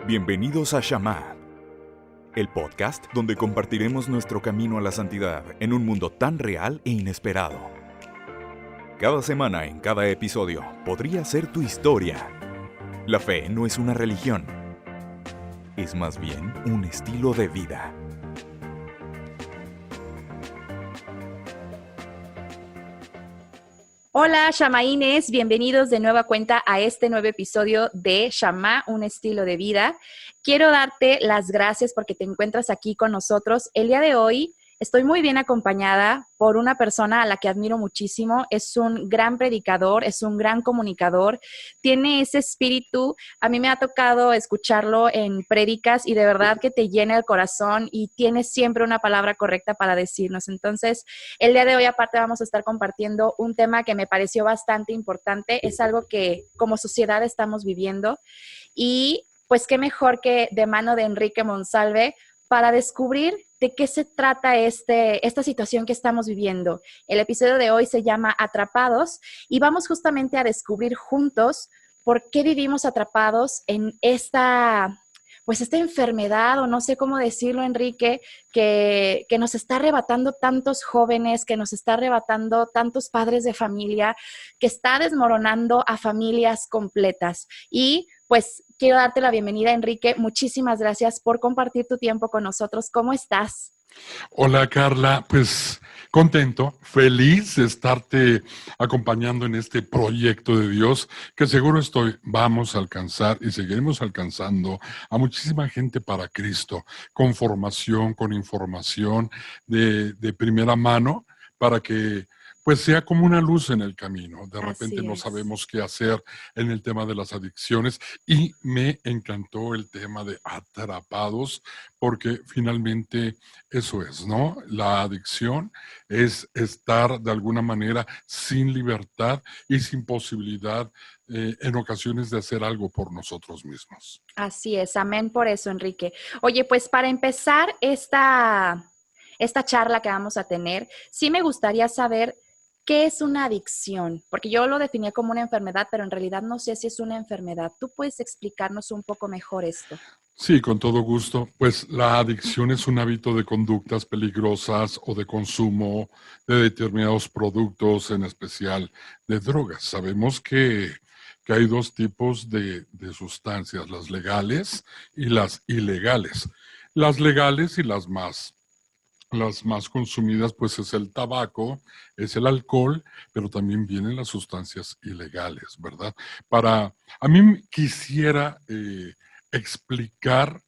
Bienvenidos a Shamá, el podcast donde compartiremos nuestro camino a la santidad en un mundo tan real e inesperado. Cada semana, en cada episodio, podría ser tu historia. La fe no es una religión, es más bien un estilo de vida. Hola, Shamaínes, bienvenidos de nueva cuenta a este nuevo episodio de Shamá, un estilo de vida. Quiero darte las gracias porque te encuentras aquí con nosotros. El día de hoy estoy muy bien acompañada por una persona a la que admiro muchísimo. Es un gran predicador, es un gran comunicador, tiene ese espíritu. A mí me ha tocado escucharlo en prédicas y de verdad que te llena el corazón y tiene siempre una palabra correcta para decirnos. Entonces, el día de hoy aparte vamos a estar compartiendo un tema que me pareció bastante importante. Es algo que como sociedad estamos viviendo y pues qué mejor que de mano de Enrique Monsalve para descubrir de qué se trata esta situación que estamos viviendo. El episodio de hoy se llama Atrapados y vamos justamente a descubrir juntos por qué vivimos atrapados en esta enfermedad, o no sé cómo decirlo, Enrique, que nos está arrebatando tantos jóvenes, que nos está arrebatando tantos padres de familia, que está desmoronando a familias completas. Y pues quiero darte la bienvenida, Enrique. Muchísimas gracias por compartir tu tiempo con nosotros. ¿Cómo estás? Hola Carla, pues contento, feliz de estarte acompañando en este proyecto de Dios que seguro vamos a alcanzar y seguiremos alcanzando a muchísima gente para Cristo, con formación, con información de primera mano para que pues sea como una luz en el camino. De repente Así no es. sabemos qué hacer en el tema de las adicciones y me encantó el tema de atrapados porque finalmente eso es, ¿no? La adicción es estar de alguna manera sin libertad y sin posibilidad en ocasiones de hacer algo por nosotros mismos. Así es, amén por eso, Enrique. Oye, pues para empezar esta charla que vamos a tener, sí me gustaría saber qué es una adicción, porque yo lo definí como una enfermedad, pero en realidad no sé si es una enfermedad. ¿Tú puedes explicarnos un poco mejor esto? Sí, con todo gusto. Pues la adicción es un hábito de conductas peligrosas o de consumo de determinados productos, en especial de drogas. Sabemos que hay dos tipos de sustancias, las legales y las ilegales. Las legales y las más consumidas, pues es el tabaco, es el alcohol, pero también vienen las sustancias ilegales, ¿verdad? A mí quisiera explicar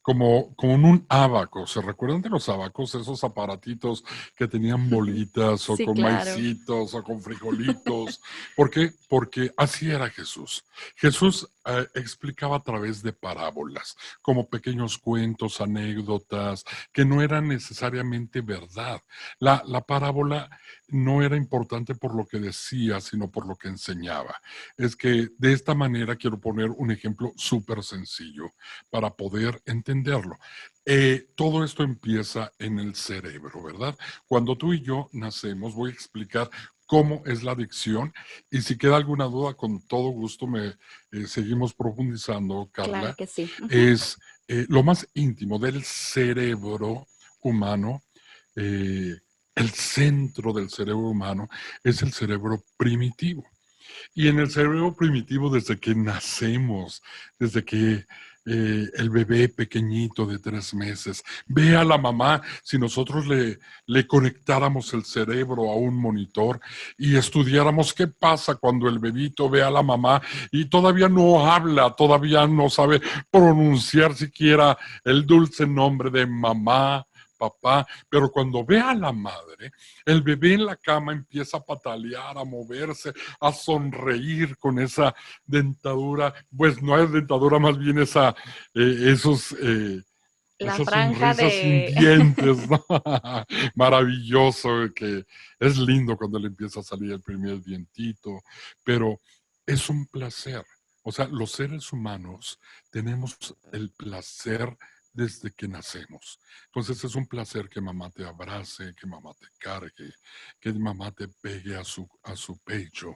como en un ábaco. ¿Se recuerdan de los abacos? Esos aparatitos que tenían bolitas o Sí, con claro. maicitos o con frijolitos. ¿Por qué? Porque así era Jesús. Jesús explicaba a través de parábolas, como pequeños cuentos, anécdotas, que no eran necesariamente verdad. La parábola no era importante por lo que decía, sino por lo que enseñaba. Es que de esta manera quiero poner un ejemplo súper sencillo para poder entenderlo. Todo esto empieza en el cerebro, ¿verdad? Cuando tú y yo nacemos, voy a explicar cómo es la adicción y si queda alguna duda, con todo gusto seguimos profundizando, Claro Carla. que sí. Es lo más íntimo del cerebro humano, eh, el centro del cerebro humano es el cerebro primitivo. Y en el cerebro primitivo, desde que nacemos, desde que el bebé pequeñito de 3 meses ve a la mamá, si nosotros le conectáramos el cerebro a un monitor y estudiáramos qué pasa cuando el bebito ve a la mamá y todavía no habla, todavía no sabe pronunciar siquiera el dulce nombre de mamá, papá, pero cuando ve a la madre, el bebé en la cama empieza a patalear, a moverse, a sonreír con esa dentadura, pues no es dentadura, más bien esos, La esas franja sonrisas sin de... dientes, ¿no? Maravilloso, que es lindo cuando le empieza a salir el primer dientito, pero es un placer. O sea, los seres humanos tenemos el placer desde que nacemos. Entonces es un placer que mamá te abrace, que mamá te cargue, que mamá te pegue a su pecho.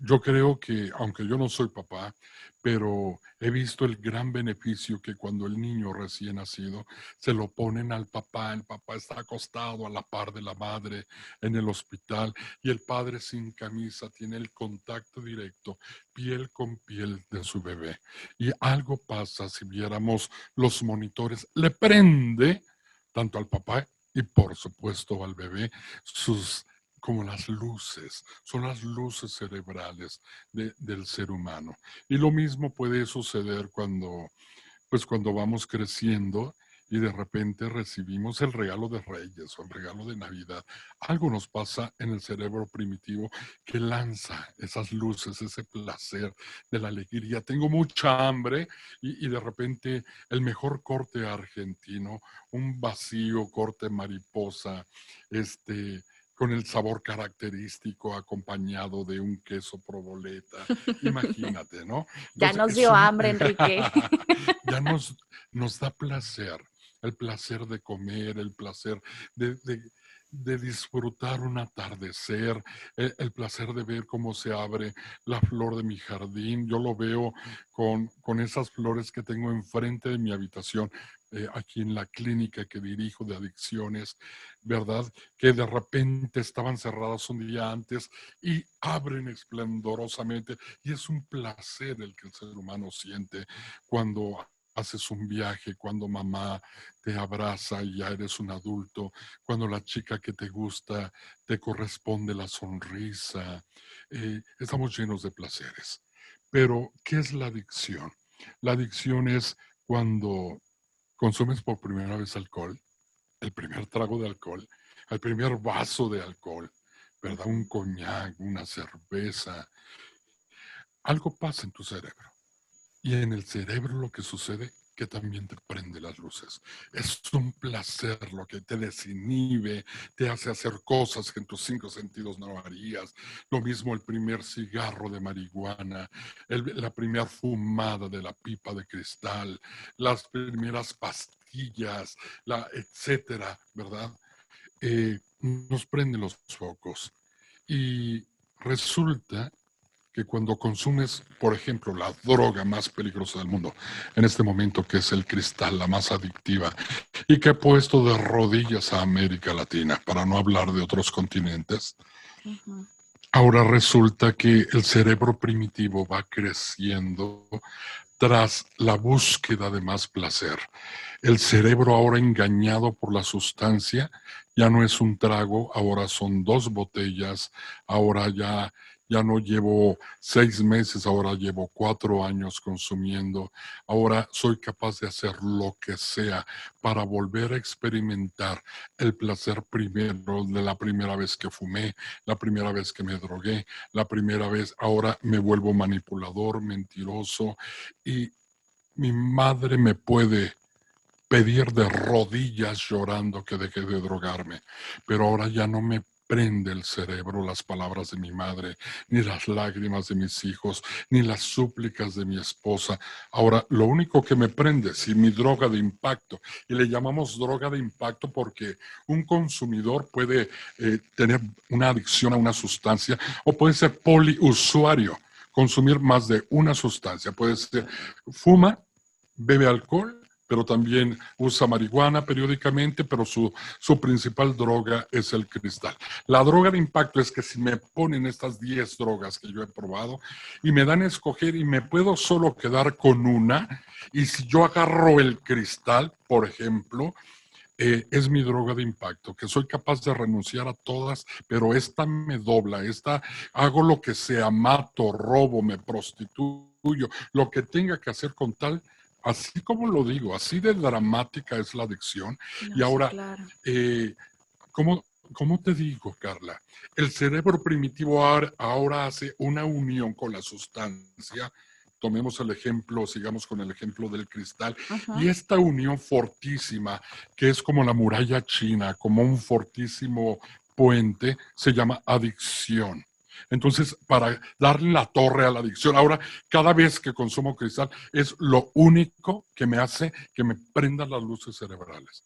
Yo creo que, aunque yo no soy papá, pero he visto el gran beneficio que cuando el niño recién nacido se lo ponen al papá, el papá está acostado a la par de la madre en el hospital y el padre sin camisa tiene el contacto directo, piel con piel de su bebé. Y algo pasa si viéramos los monitores, le prende tanto al papá y por supuesto al bebé sus como las luces, son las luces cerebrales del ser humano. Y lo mismo puede suceder cuando vamos creciendo y de repente recibimos el regalo de Reyes o el regalo de Navidad. Algo nos pasa en el cerebro primitivo que lanza esas luces, ese placer de la alegría. Tengo mucha hambre y de repente el mejor corte argentino, un vacío corte mariposa, con el sabor característico acompañado de un queso provoleta. Imagínate, ¿no? Ya Entonces, nos dio hambre, Enrique. ya nos da placer, el placer de comer, el placer de disfrutar un atardecer, el placer de ver cómo se abre la flor de mi jardín. Yo lo veo con esas flores que tengo enfrente de mi habitación, aquí en la clínica que dirijo de adicciones, ¿verdad? Que de repente estaban cerradas un día antes y abren esplendorosamente. Y es un placer el que el ser humano siente cuando haces un viaje, cuando mamá te abraza y ya eres un adulto, cuando la chica que te gusta te corresponde la sonrisa. Estamos llenos de placeres. Pero, ¿qué es la adicción? La adicción es cuando consumes por primera vez alcohol, el primer trago de alcohol, el primer vaso de alcohol, ¿verdad? Un coñac, una cerveza. Algo pasa en tu cerebro. Y en el cerebro lo que sucede que también te prende las luces. Es un placer lo que te desinhibe, te hace hacer cosas que en tus 5 sentidos no harías. Lo mismo el primer cigarro de marihuana, la primera fumada de la pipa de cristal, las primeras pastillas, etcétera, ¿verdad? Nos prenden los focos. Y resulta que cuando consumes, por ejemplo, la droga más peligrosa del mundo, en este momento que es el cristal, la más adictiva, y que ha puesto de rodillas a América Latina, para no hablar de otros continentes, ahora resulta que el cerebro primitivo va creciendo tras la búsqueda de más placer. El cerebro ahora engañado por la sustancia ya no es un trago, ahora son 2 botellas, ahora ya no llevo 6 meses, ahora llevo 4 años consumiendo, ahora soy capaz de hacer lo que sea para volver a experimentar el placer primero de la primera vez que fumé, la primera vez que me drogué, la primera vez, ahora me vuelvo manipulador, mentiroso y mi madre me puede pedir de rodillas llorando que deje de drogarme, pero ahora ya no me prende el cerebro las palabras de mi madre, ni las lágrimas de mis hijos, ni las súplicas de mi esposa. Ahora, lo único que me prende es mi droga de impacto, y le llamamos droga de impacto porque un consumidor puede tener una adicción a una sustancia o puede ser poliusuario, consumir más de una sustancia, puede ser fuma, bebe alcohol, pero también usa marihuana periódicamente, pero su principal droga es el cristal. La droga de impacto es que si me ponen estas 10 drogas que yo he probado y me dan a escoger y me puedo solo quedar con una, y si yo agarro el cristal, por ejemplo, es mi droga de impacto, que soy capaz de renunciar a todas, pero esta me dobla, esta hago lo que sea, mato, robo, me prostituyo, lo que tenga que hacer con tal. Así como lo digo, así de dramática es la adicción. No, Y ahora, sí, claro. ¿cómo te digo, Carla? El cerebro primitivo ahora hace una unión con la sustancia. Tomemos el ejemplo, sigamos con el ejemplo del cristal. Y esta unión fortísima, que es como la muralla china, como un fortísimo puente, se llama adicción. Entonces, para darle la torre a la adicción, ahora cada vez que consumo cristal es lo único que me hace que me prendan las luces cerebrales.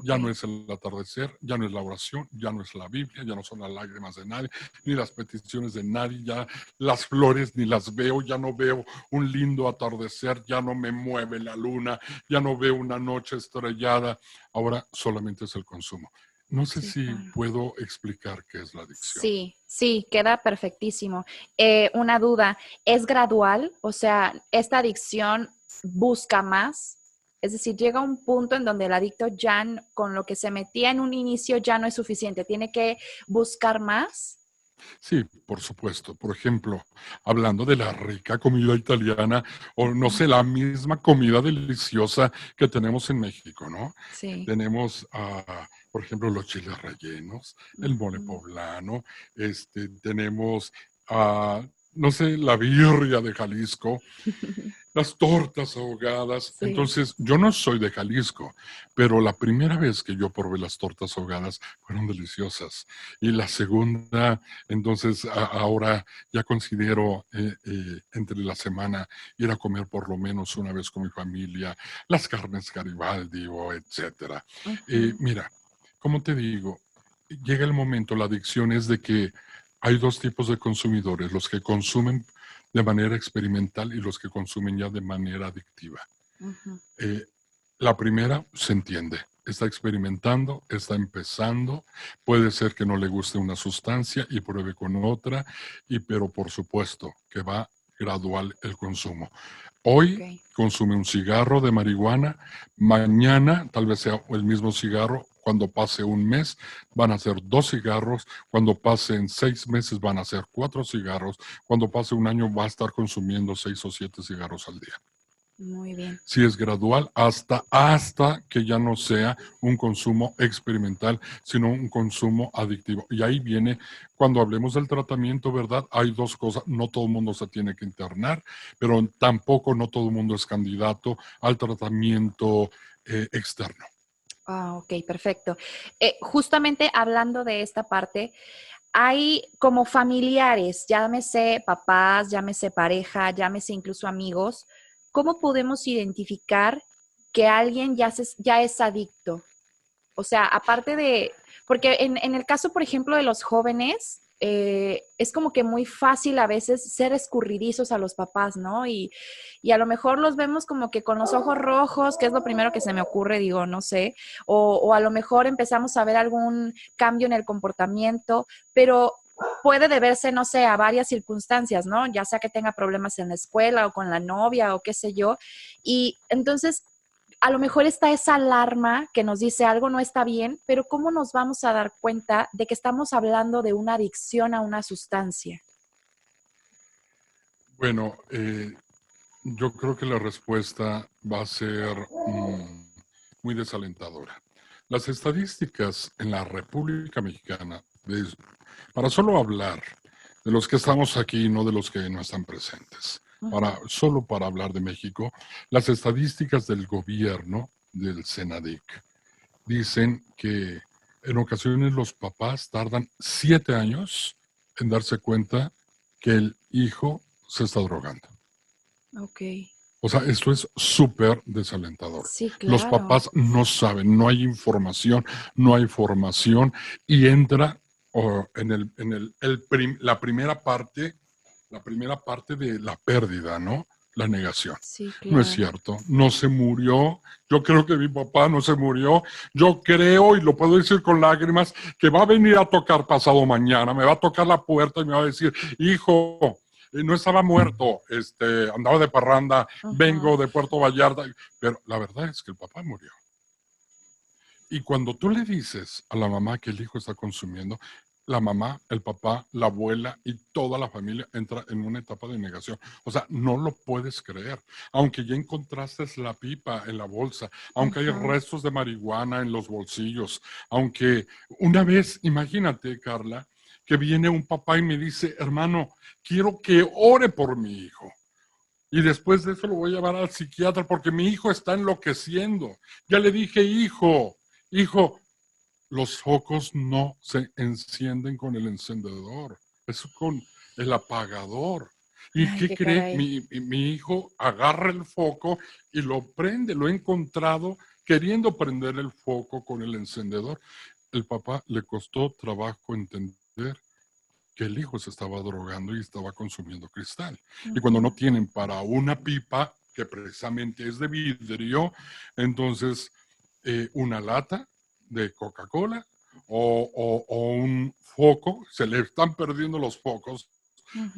Ya Ok. no es el atardecer, ya no es la oración, ya no es la Biblia, ya no son las lágrimas de nadie, ni las peticiones de nadie, ya las flores ni las veo, ya no veo un lindo atardecer, ya no me mueve la luna, ya no veo una noche estrellada. Ahora solamente es el consumo. No sé Sí, si claro. puedo explicar qué es la adicción. Sí, sí, queda perfectísimo. Una duda, ¿es gradual? O sea, ¿esta adicción busca más? Es decir, llega un punto en donde el adicto ya con lo que se metía en un inicio ya no es suficiente, tiene que buscar más. Sí, por supuesto. Por ejemplo, hablando de la rica comida italiana o no Ujú. sé, la misma comida deliciosa que tenemos en México, ¿no? Sí. Tenemos, por ejemplo, los chiles rellenos, el mole Ujú. poblano, tenemos, no sé, la birria de Jalisco, las tortas ahogadas. Sí. Entonces, yo no soy de Jalisco, pero la primera vez que yo probé las tortas ahogadas fueron deliciosas. Y la segunda, entonces, ahora ya considero entre la semana ir a comer por lo menos una vez con mi familia, las carnes Garibaldi o etcétera. Ujú. Mira, como te digo, llega el momento, la adicción es de que hay dos tipos de consumidores, los que consumen de manera experimental y los que consumen ya de manera adictiva. Ujú. Eh, la primera se entiende, está experimentando, está empezando, puede ser que no le guste una sustancia y pruebe con otra, pero por supuesto que va gradual el consumo. Ok. Hoy consume un cigarro de marihuana, mañana tal vez sea el mismo cigarro, cuando pase un mes van a ser 2 cigarros, cuando pasen 6 meses van a ser 4 cigarros, cuando pase un año va a estar consumiendo 6 o 7 cigarros al día. Muy bien. Si es gradual, hasta que ya no sea un consumo experimental, sino un consumo adictivo. Y ahí viene, cuando hablemos del tratamiento, ¿verdad? Hay dos cosas, no todo el mundo se tiene que internar, pero tampoco no todo el mundo es candidato al tratamiento externo. Ah, ok, perfecto. Justamente hablando de esta parte, hay como familiares, llámese papás, llámese pareja, llámese incluso amigos, ¿cómo podemos identificar que alguien ya es adicto? O sea, aparte de, porque en el caso, por ejemplo, de los jóvenes, es como que muy fácil a veces ser escurridizos a los papás, ¿no? Y a lo mejor los vemos como que con los ojos rojos, que es lo primero que se me ocurre, digo, no sé, o a lo mejor empezamos a ver algún cambio en el comportamiento, pero puede deberse, no sé, a varias circunstancias, ¿no? Ya sea que tenga problemas en la escuela o con la novia o qué sé yo. Y entonces a lo mejor está esa alarma que nos dice algo no está bien, pero ¿cómo nos vamos a dar cuenta de que estamos hablando de una adicción a una sustancia? Bueno, yo creo que la respuesta va a ser muy desalentadora. Las estadísticas en la República Mexicana, para solo hablar de los que estamos aquí, no de los que no están presentes, Ujú. solo para hablar de México, las estadísticas del gobierno, del CENADIC, dicen que en ocasiones los papás tardan 7 años en darse cuenta que el hijo se está drogando. Ok, O sea, esto es súper desalentador. sí, Los claro. papás no saben, no hay información, no hay formación y entra la primera parte de la pérdida, ¿no? La negación. Sí, No es claro. cierto, no se murió. Yo creo que mi papá no se murió. Yo creo, y lo puedo decir con lágrimas, que va a venir a tocar pasado mañana, me va a tocar la puerta y me va a decir, hijo, no estaba muerto, andaba de parranda, Ujú. vengo de Puerto Vallarta, pero la verdad es que el papá murió. Y cuando tú le dices a la mamá que el hijo está consumiendo, la mamá, el papá, la abuela y toda la familia entra en una etapa de negación. O sea, no lo puedes creer. Aunque ya encontraste la pipa en la bolsa, aunque hay Ujú. restos de marihuana en los bolsillos, aunque una vez, imagínate, Carla, que viene un papá y me dice, hermano, quiero que ore por mi hijo. Y después de eso lo voy a llevar al psiquiatra porque mi hijo está enloqueciendo. Ya le dije, hijo, los focos no se encienden con el encendedor, es con el apagador. ¿Y Ay, qué qué cree? caray. Mi hijo agarra el foco y lo prende. Lo he encontrado queriendo prender el foco con el encendedor. El papá le costó trabajo entender que el hijo se estaba drogando y estaba consumiendo cristal. Y cuando no tienen para una pipa, que precisamente es de vidrio, entonces una lata de Coca-Cola o un foco, se le están perdiendo los focos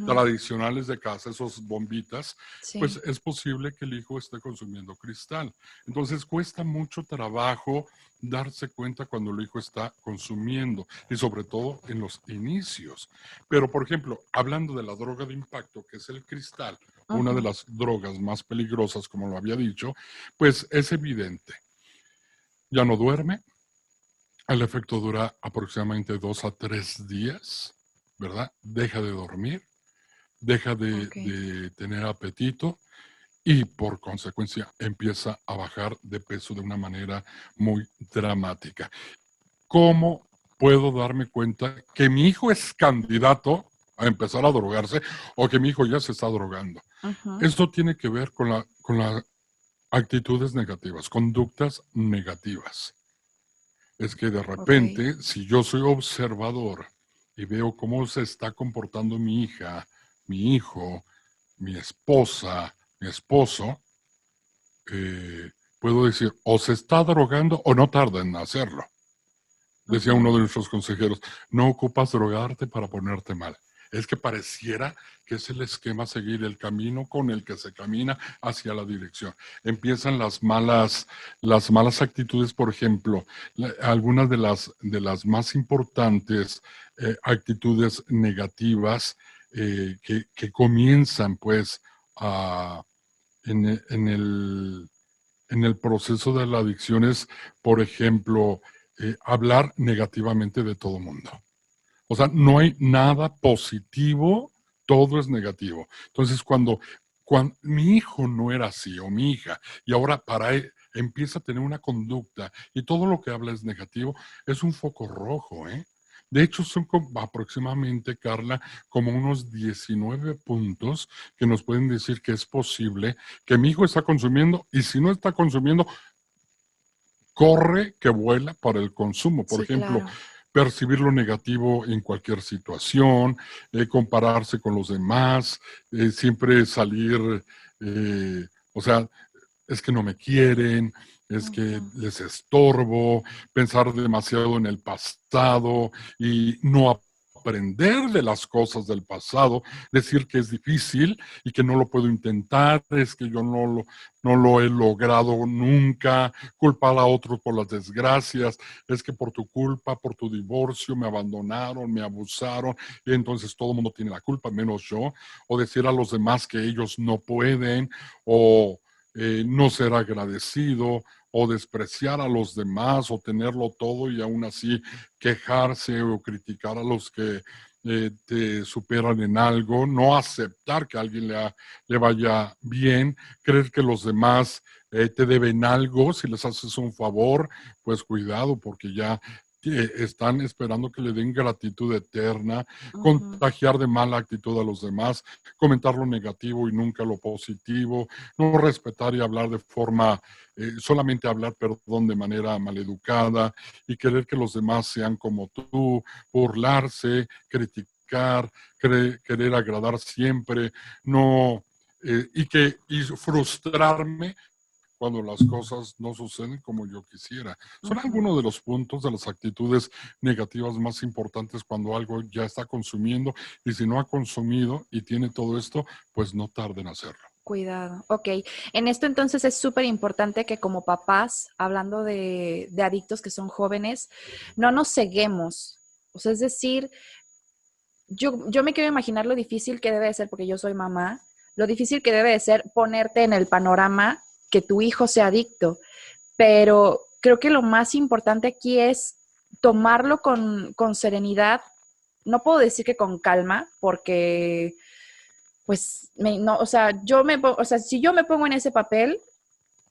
tradicionales de casa, esos bombitas, pues Sí. es posible que el hijo esté consumiendo cristal. Entonces cuesta mucho trabajo darse cuenta cuando el hijo está consumiendo y sobre todo en los inicios. Pero, por ejemplo, hablando de la droga de impacto, que es el cristal, una de las drogas más peligrosas, como lo había dicho, pues es evidente. Ya no duerme, el efecto dura aproximadamente 2 a 3 días, ¿verdad? Deja de dormir, deja de tener apetito y por consecuencia empieza a bajar de peso de una manera muy dramática. ¿Cómo puedo darme cuenta que mi hijo es candidato a empezar a drogarse o que mi hijo ya se está drogando? Esto tiene que ver con las actitudes negativas, conductas negativas. Es que de repente, si yo soy observador y veo cómo se está comportando mi hija, mi hijo, mi esposa, mi esposo, puedo decir, o se está drogando o no tarda en hacerlo. Decía uno de nuestros consejeros, no ocupas drogarte para ponerte mal. Es que pareciera que es el esquema a seguir, el camino con el que se camina hacia la dirección. Empiezan las malas actitudes, por ejemplo, algunas de las más importantes actitudes negativas que comienzan pues en el proceso de la adicción es, por ejemplo, hablar negativamente de todo mundo. O sea, no hay nada positivo, todo es negativo. Entonces, cuando mi hijo no era así, o mi hija, y ahora para él empieza a tener una conducta y todo lo que habla es negativo, es un foco rojo, ¿eh? De hecho, son aproximadamente, Carla, como unos 19 puntos que nos pueden decir que es posible que mi hijo está consumiendo y si no está consumiendo, corre que vuela para el consumo. Por Sí, ejemplo, claro. percibir lo negativo en cualquier situación, compararse con los demás, siempre salir, o sea, es que no me quieren, es que les estorbo, pensar demasiado en el pasado y no aprender de las cosas del pasado, decir que es difícil y que no lo puedo intentar, es que yo no lo he logrado nunca, culpar a otros por las desgracias, es que por tu culpa, por tu divorcio, me abandonaron, me abusaron, y entonces todo el mundo tiene la culpa, menos yo, o decir a los demás que ellos no pueden, o no ser agradecido, o despreciar a los demás, o tenerlo todo y aún así quejarse o criticar a los que te superan en algo, no aceptar que a alguien le vaya bien, creer que los demás te deben algo, si les haces un favor, pues cuidado porque ya están esperando que le den gratitud eterna, contagiar de mala actitud a los demás, comentar lo negativo y nunca lo positivo, no respetar y hablar de forma, solamente hablar, perdón, de manera maleducada y querer que los demás sean como tú, burlarse, criticar, querer agradar siempre, no, y frustrarme cuando las cosas no suceden como yo quisiera. Son algunos de los puntos de las actitudes negativas más importantes cuando algo ya está consumiendo y si no ha consumido y tiene todo esto, pues no tarden en hacerlo. Cuidado. Ok. En esto entonces es súper importante que como papás, hablando de adictos que son jóvenes, no nos ceguemos. O sea, es decir, yo me quiero imaginar lo difícil que debe de ser, porque yo soy mamá, lo difícil que debe de ser ponerte en el panorama que tu hijo sea adicto. Pero creo que lo más importante aquí es tomarlo con serenidad. No puedo decir que con calma, porque pues, no, o sea, o sea, si yo me pongo en ese papel,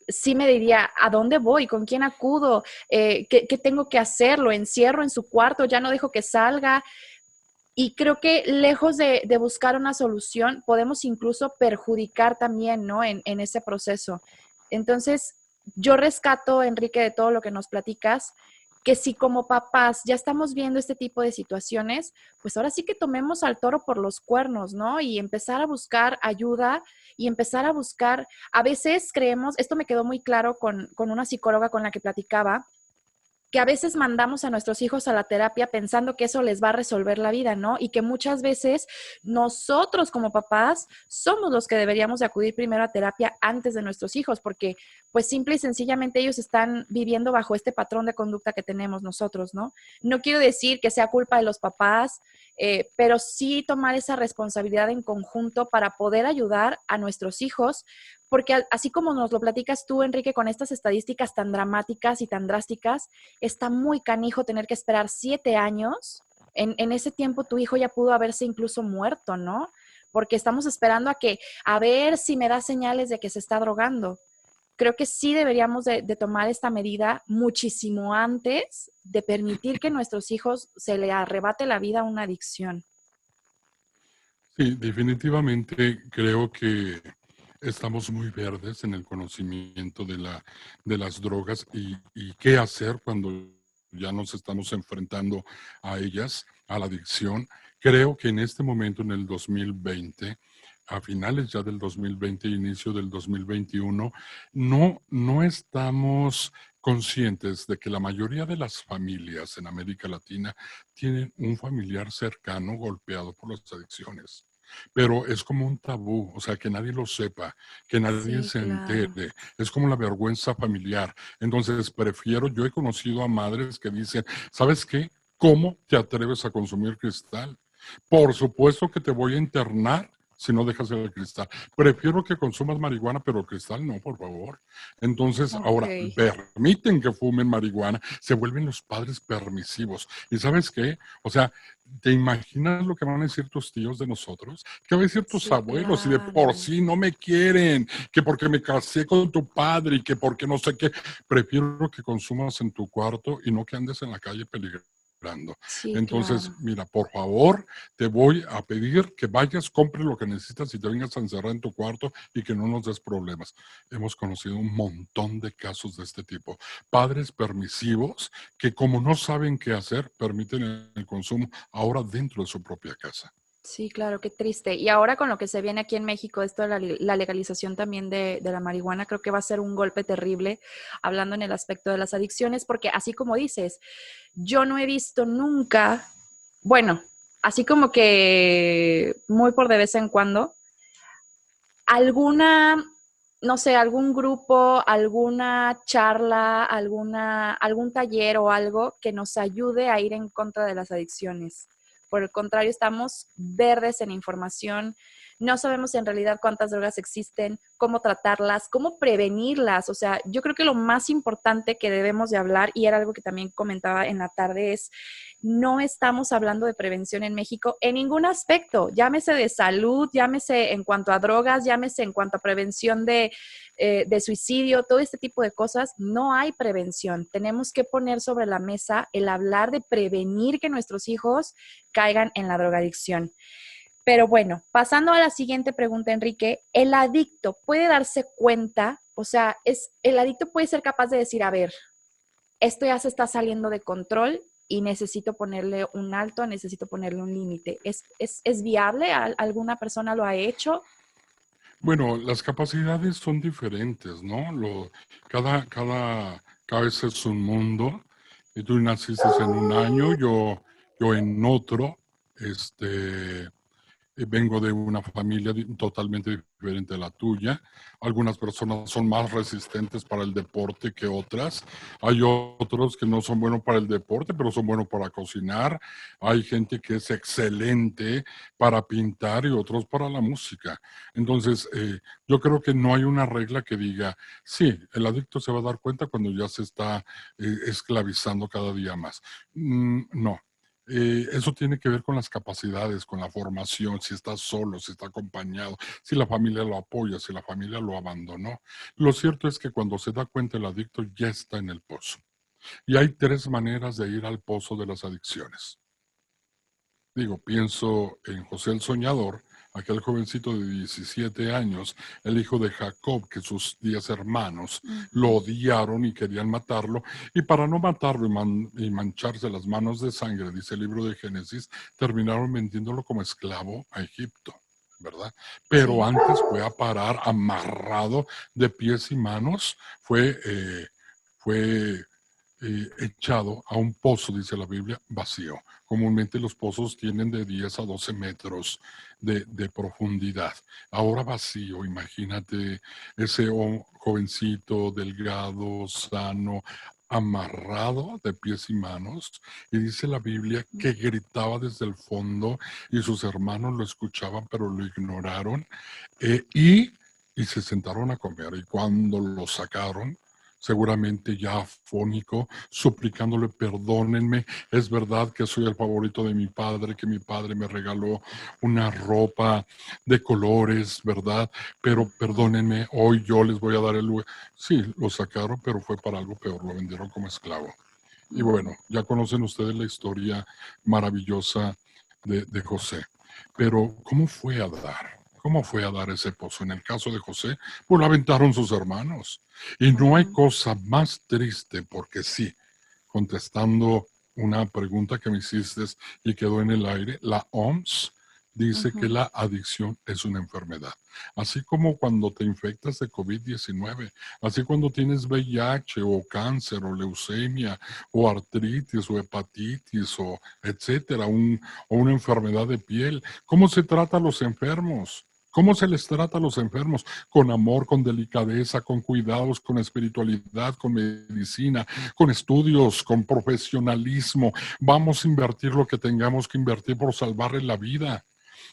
sí me diría, ¿a dónde voy? ¿Con quién acudo? ¿Qué tengo que hacer? ¿Lo encierro en su cuarto? ¿Ya no dejo que salga? Y creo que lejos de buscar una solución, podemos incluso perjudicar también, ¿no? En ese proceso. Entonces, yo rescato, Enrique, de todo lo que nos platicas, que si como papás ya estamos viendo este tipo de situaciones, pues ahora sí que tomemos al toro por los cuernos, ¿no? Y empezar a buscar ayuda y empezar a buscar, a veces creemos, esto me quedó muy claro con una psicóloga con la que platicaba, que a veces mandamos a nuestros hijos a la terapia pensando que eso les va a resolver la vida, ¿no? Y que muchas veces nosotros como papás somos los que deberíamos de acudir primero a terapia antes de nuestros hijos, porque pues simple y sencillamente ellos están viviendo bajo este patrón de conducta que tenemos nosotros, ¿no? No quiero decir que sea culpa de los papás, pero sí tomar esa responsabilidad en conjunto para poder ayudar a nuestros hijos, porque así como nos lo platicas tú, Enrique, con estas estadísticas tan dramáticas y tan drásticas, está muy canijo tener que esperar 7 años. En ese tiempo tu hijo ya pudo haberse incluso muerto, ¿no? Porque estamos esperando a ver si me da señales de que se está drogando. Creo que sí deberíamos de tomar esta medida muchísimo antes de permitir que a nuestros hijos se le arrebate la vida a una adicción. Sí, definitivamente creo que estamos muy verdes en el conocimiento de las drogas y qué hacer cuando ya nos estamos enfrentando a ellas, a la adicción. Creo que en este momento, en el 2020, a finales ya del 2020, inicio del 2021, no estamos conscientes de que la mayoría de las familias en América Latina tienen un familiar cercano golpeado por las adicciones. Pero es como un tabú, o sea, que nadie lo sepa, que nadie Sí, se claro. entere. Es como la vergüenza familiar. Entonces, yo he conocido a madres que dicen, ¿sabes qué? ¿Cómo te atreves a consumir cristal? Por supuesto que te voy a internar si no dejas el cristal. Prefiero que consumas marihuana, pero cristal no, por favor. Entonces, Ok. ahora permiten que fumen marihuana, se vuelven los padres permisivos. ¿Y sabes qué? O sea, ¿te imaginas lo que van a decir tus tíos de nosotros? ¿Qué van a decir tus Sí, abuelos? Y de por claro. sí no me quieren, que porque me casé con tu padre y que porque no sé qué. Prefiero que consumas en tu cuarto y no que andes en la calle peligrando. Sí, Entonces, claro. mira, por favor, te voy a pedir que vayas, compre lo que necesitas y te vengas a encerrar en tu cuarto y que no nos des problemas. Hemos conocido un montón de casos de este tipo. Padres permisivos que como no saben qué hacer, permiten el consumo ahora dentro de su propia casa. Sí, claro, qué triste. Y ahora con lo que se viene aquí en México, esto de la legalización también de la marihuana, creo que va a ser un golpe terrible, hablando en el aspecto de las adicciones, porque así como dices, yo no he visto nunca, bueno, así como que muy por de vez en cuando, alguna, no sé, algún grupo, alguna charla, algún taller o algo que nos ayude a ir en contra de las adicciones. Por el contrario, estamos verdes en información, no sabemos en realidad cuántas drogas existen, cómo tratarlas, cómo prevenirlas. O sea, yo creo que lo más importante que debemos de hablar, y era algo que también comentaba en la tarde, es no estamos hablando de prevención en México en ningún aspecto, llámese de salud, llámese en cuanto a drogas, llámese en cuanto a prevención de suicidio, todo este tipo de cosas, no hay prevención. Tenemos que poner sobre la mesa el hablar de prevenir que nuestros hijos caigan en la drogadicción. Pero bueno, pasando a la siguiente pregunta, Enrique, ¿el adicto puede darse cuenta? O sea, el adicto puede ser capaz de decir, a ver, esto ya se está saliendo de control y necesito ponerle un alto, necesito ponerle un límite. ¿Es viable? ¿Alguna persona lo ha hecho? Bueno, las capacidades son diferentes, ¿no? Cada cabeza es un mundo. Y tú naciste en un año, yo en otro. Este, vengo de una familia totalmente diferente a la tuya. Algunas personas son más resistentes para el deporte que otras. Hay otros que no son buenos para el deporte, pero son buenos para cocinar. Hay gente que es excelente para pintar y otros para la música. Entonces, yo creo que no hay una regla que diga, sí, el adicto se va a dar cuenta cuando ya se está esclavizando cada día más. No. Eso tiene que ver con las capacidades, con la formación, si está solo, si está acompañado, si la familia lo apoya, si la familia lo abandonó. Lo cierto es que cuando se da cuenta el adicto ya está en el pozo. Y hay tres maneras de ir al pozo de las adicciones. Digo, pienso en José el Soñador, aquel jovencito de 17 años, el hijo de Jacob, que sus 10 hermanos lo odiaron y querían matarlo, y para no matarlo y mancharse las manos de sangre, dice el libro de Génesis, terminaron vendiéndolo como esclavo a Egipto, ¿verdad? Pero Sí. antes fue a parar amarrado de pies y manos, fue echado a un pozo, dice la Biblia, vacío. Comúnmente los pozos tienen de 10 a 12 metros de profundidad. Ahora vacío, imagínate ese jovencito delgado, sano, amarrado de pies y manos, y dice la Biblia que gritaba desde el fondo y sus hermanos lo escuchaban pero lo ignoraron, y se sentaron a comer, y cuando lo sacaron, seguramente ya afónico, suplicándole: perdónenme, es verdad que soy el favorito de mi padre, que mi padre me regaló una ropa de colores, ¿verdad? Pero perdónenme, hoy yo les voy a dar el lugar. Sí, lo sacaron, pero fue para algo peor, lo vendieron como esclavo. Y bueno, ya conocen ustedes la historia maravillosa de José. Pero, ¿cómo fue a dar? ¿Cómo fue a dar ese pozo? En el caso de José, pues lo aventaron sus hermanos. Y no hay cosa más triste, porque sí, contestando una pregunta que me hiciste y quedó en el aire, la OMS dice que la adicción es una enfermedad. Así como cuando te infectas de COVID-19, así cuando tienes VIH o cáncer o leucemia o artritis o hepatitis o etcétera, o una enfermedad de piel. ¿Cómo se trata a los enfermos? ¿Cómo se les trata a los enfermos? Con amor, con delicadeza, con cuidados, con espiritualidad, con medicina, con estudios, con profesionalismo. Vamos a invertir lo que tengamos que invertir por salvarle la vida.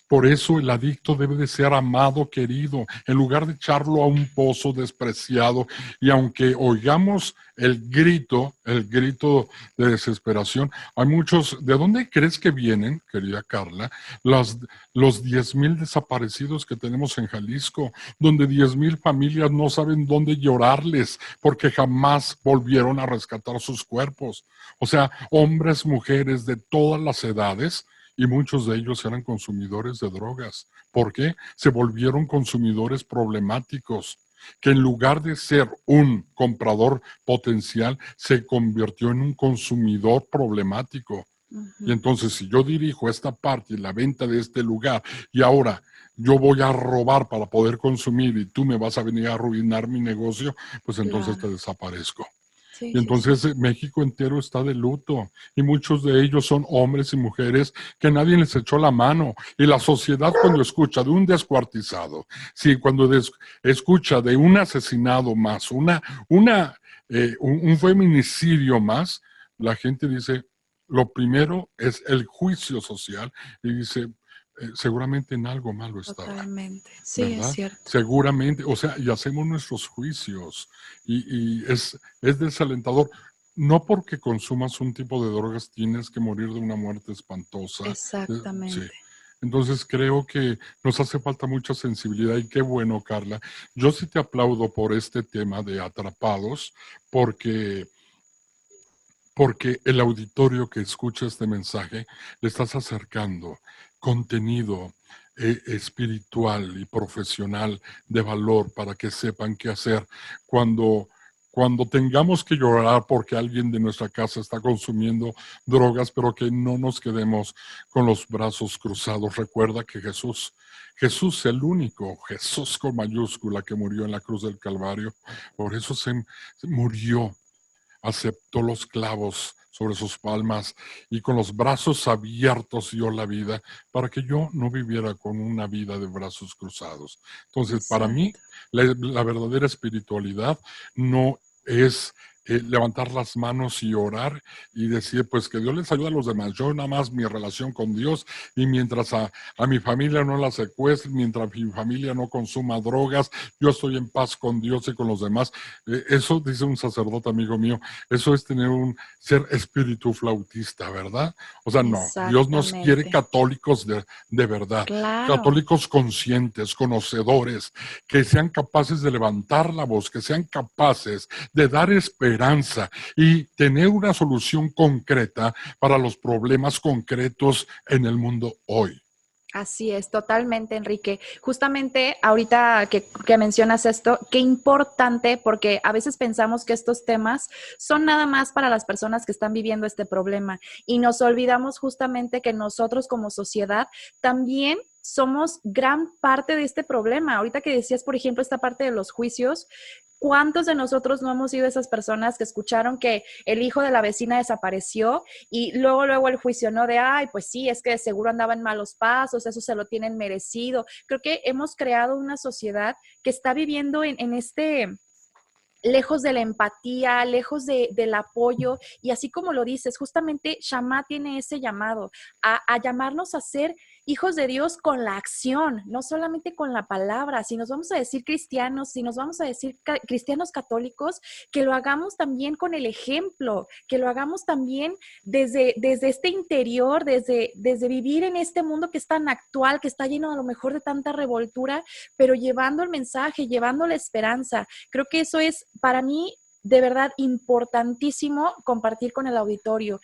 Por eso el adicto debe de ser amado, querido, en lugar de echarlo a un pozo despreciado. Y aunque oigamos el grito de desesperación, hay muchos. ¿De dónde crees que vienen, querida Carla, los 10,000 desaparecidos que tenemos en Jalisco, donde 10,000 familias no saben dónde llorarles porque jamás volvieron a rescatar sus cuerpos? O sea, hombres, mujeres de todas las edades, y muchos de ellos eran consumidores de drogas. ¿Por qué? Se volvieron consumidores problemáticos, que en lugar de ser un comprador potencial, se convirtió en un consumidor problemático. Y entonces, si yo dirijo esta parte y la venta de este lugar, y ahora yo voy a robar para poder consumir y tú me vas a venir a arruinar mi negocio, pues entonces te desaparezco. Sí, Y sí, sí. entonces México entero está de luto, y muchos de ellos son hombres y mujeres que nadie les echó la mano. Y la sociedad, cuando escucha de un descuartizado, sí, cuando escucha de un asesinado más, un feminicidio más, la gente dice, lo primero es el juicio social, y dice, seguramente en algo malo estará. Totalmente. Sí, es ¿Verdad? cierto. Seguramente, o sea, y hacemos nuestros juicios, y es desalentador. No porque consumas un tipo de drogas tienes que morir de una muerte espantosa. Sí. Exactamente. Entonces creo que nos hace falta mucha sensibilidad, y qué bueno, Carla. Yo sí te aplaudo por este tema de Atrapados, porque el auditorio que escucha este mensaje le estás acercando contenido espiritual y profesional de valor para que sepan qué hacer cuando, tengamos que llorar porque alguien de nuestra casa está consumiendo drogas, pero que no nos quedemos con los brazos cruzados. Recuerda que Jesús, el único Jesús con mayúscula que murió en la cruz del Calvario, por eso se murió, aceptó los clavos sobre sus palmas y con los brazos abiertos dio la vida para que yo no viviera con una vida de brazos cruzados. Entonces, Es para mí, cierto. la verdadera espiritualidad no es levantar las manos y orar y decir, pues que Dios les ayude a los demás. Yo nada más mi relación con Dios, y mientras a mi familia no la secuestre, mientras mi familia no consuma drogas, yo estoy en paz con Dios y con los demás. Eso, dice un sacerdote amigo mío, eso es ser espíritu flautista, ¿verdad? O sea, no, Dios nos quiere Exactamente. católicos de verdad, Claro. católicos conscientes, conocedores, que sean capaces de levantar la voz, que sean capaces de dar esperanza y tener una solución concreta para los problemas concretos en el mundo hoy. Así es, totalmente, Enrique. Justamente ahorita que mencionas esto, qué importante, porque a veces pensamos que estos temas son nada más para las personas que están viviendo este problema y nos olvidamos justamente que nosotros como sociedad también somos gran parte de este problema. Ahorita que decías, por ejemplo, esta parte de los juicios, ¿cuántos de nosotros no hemos sido esas personas que escucharon que el hijo de la vecina desapareció y luego el juicio, ¿no? De, ay, pues sí, es que de seguro andaba en malos pasos, eso se lo tienen merecido. Creo que hemos creado una sociedad que está viviendo en este lejos de la empatía, lejos del apoyo, y así como lo dices, justamente Shammah tiene ese llamado a llamarnos a ser hijos de Dios con la acción, no solamente con la palabra. Si nos vamos a decir cristianos, si nos vamos a decir cristianos católicos, que lo hagamos también con el ejemplo, que lo hagamos también desde este interior, desde vivir en este mundo que es tan actual, que está lleno a lo mejor de tanta revoltura, pero llevando el mensaje, llevando la esperanza. Creo que eso es para mí de verdad importantísimo compartir con el auditorio.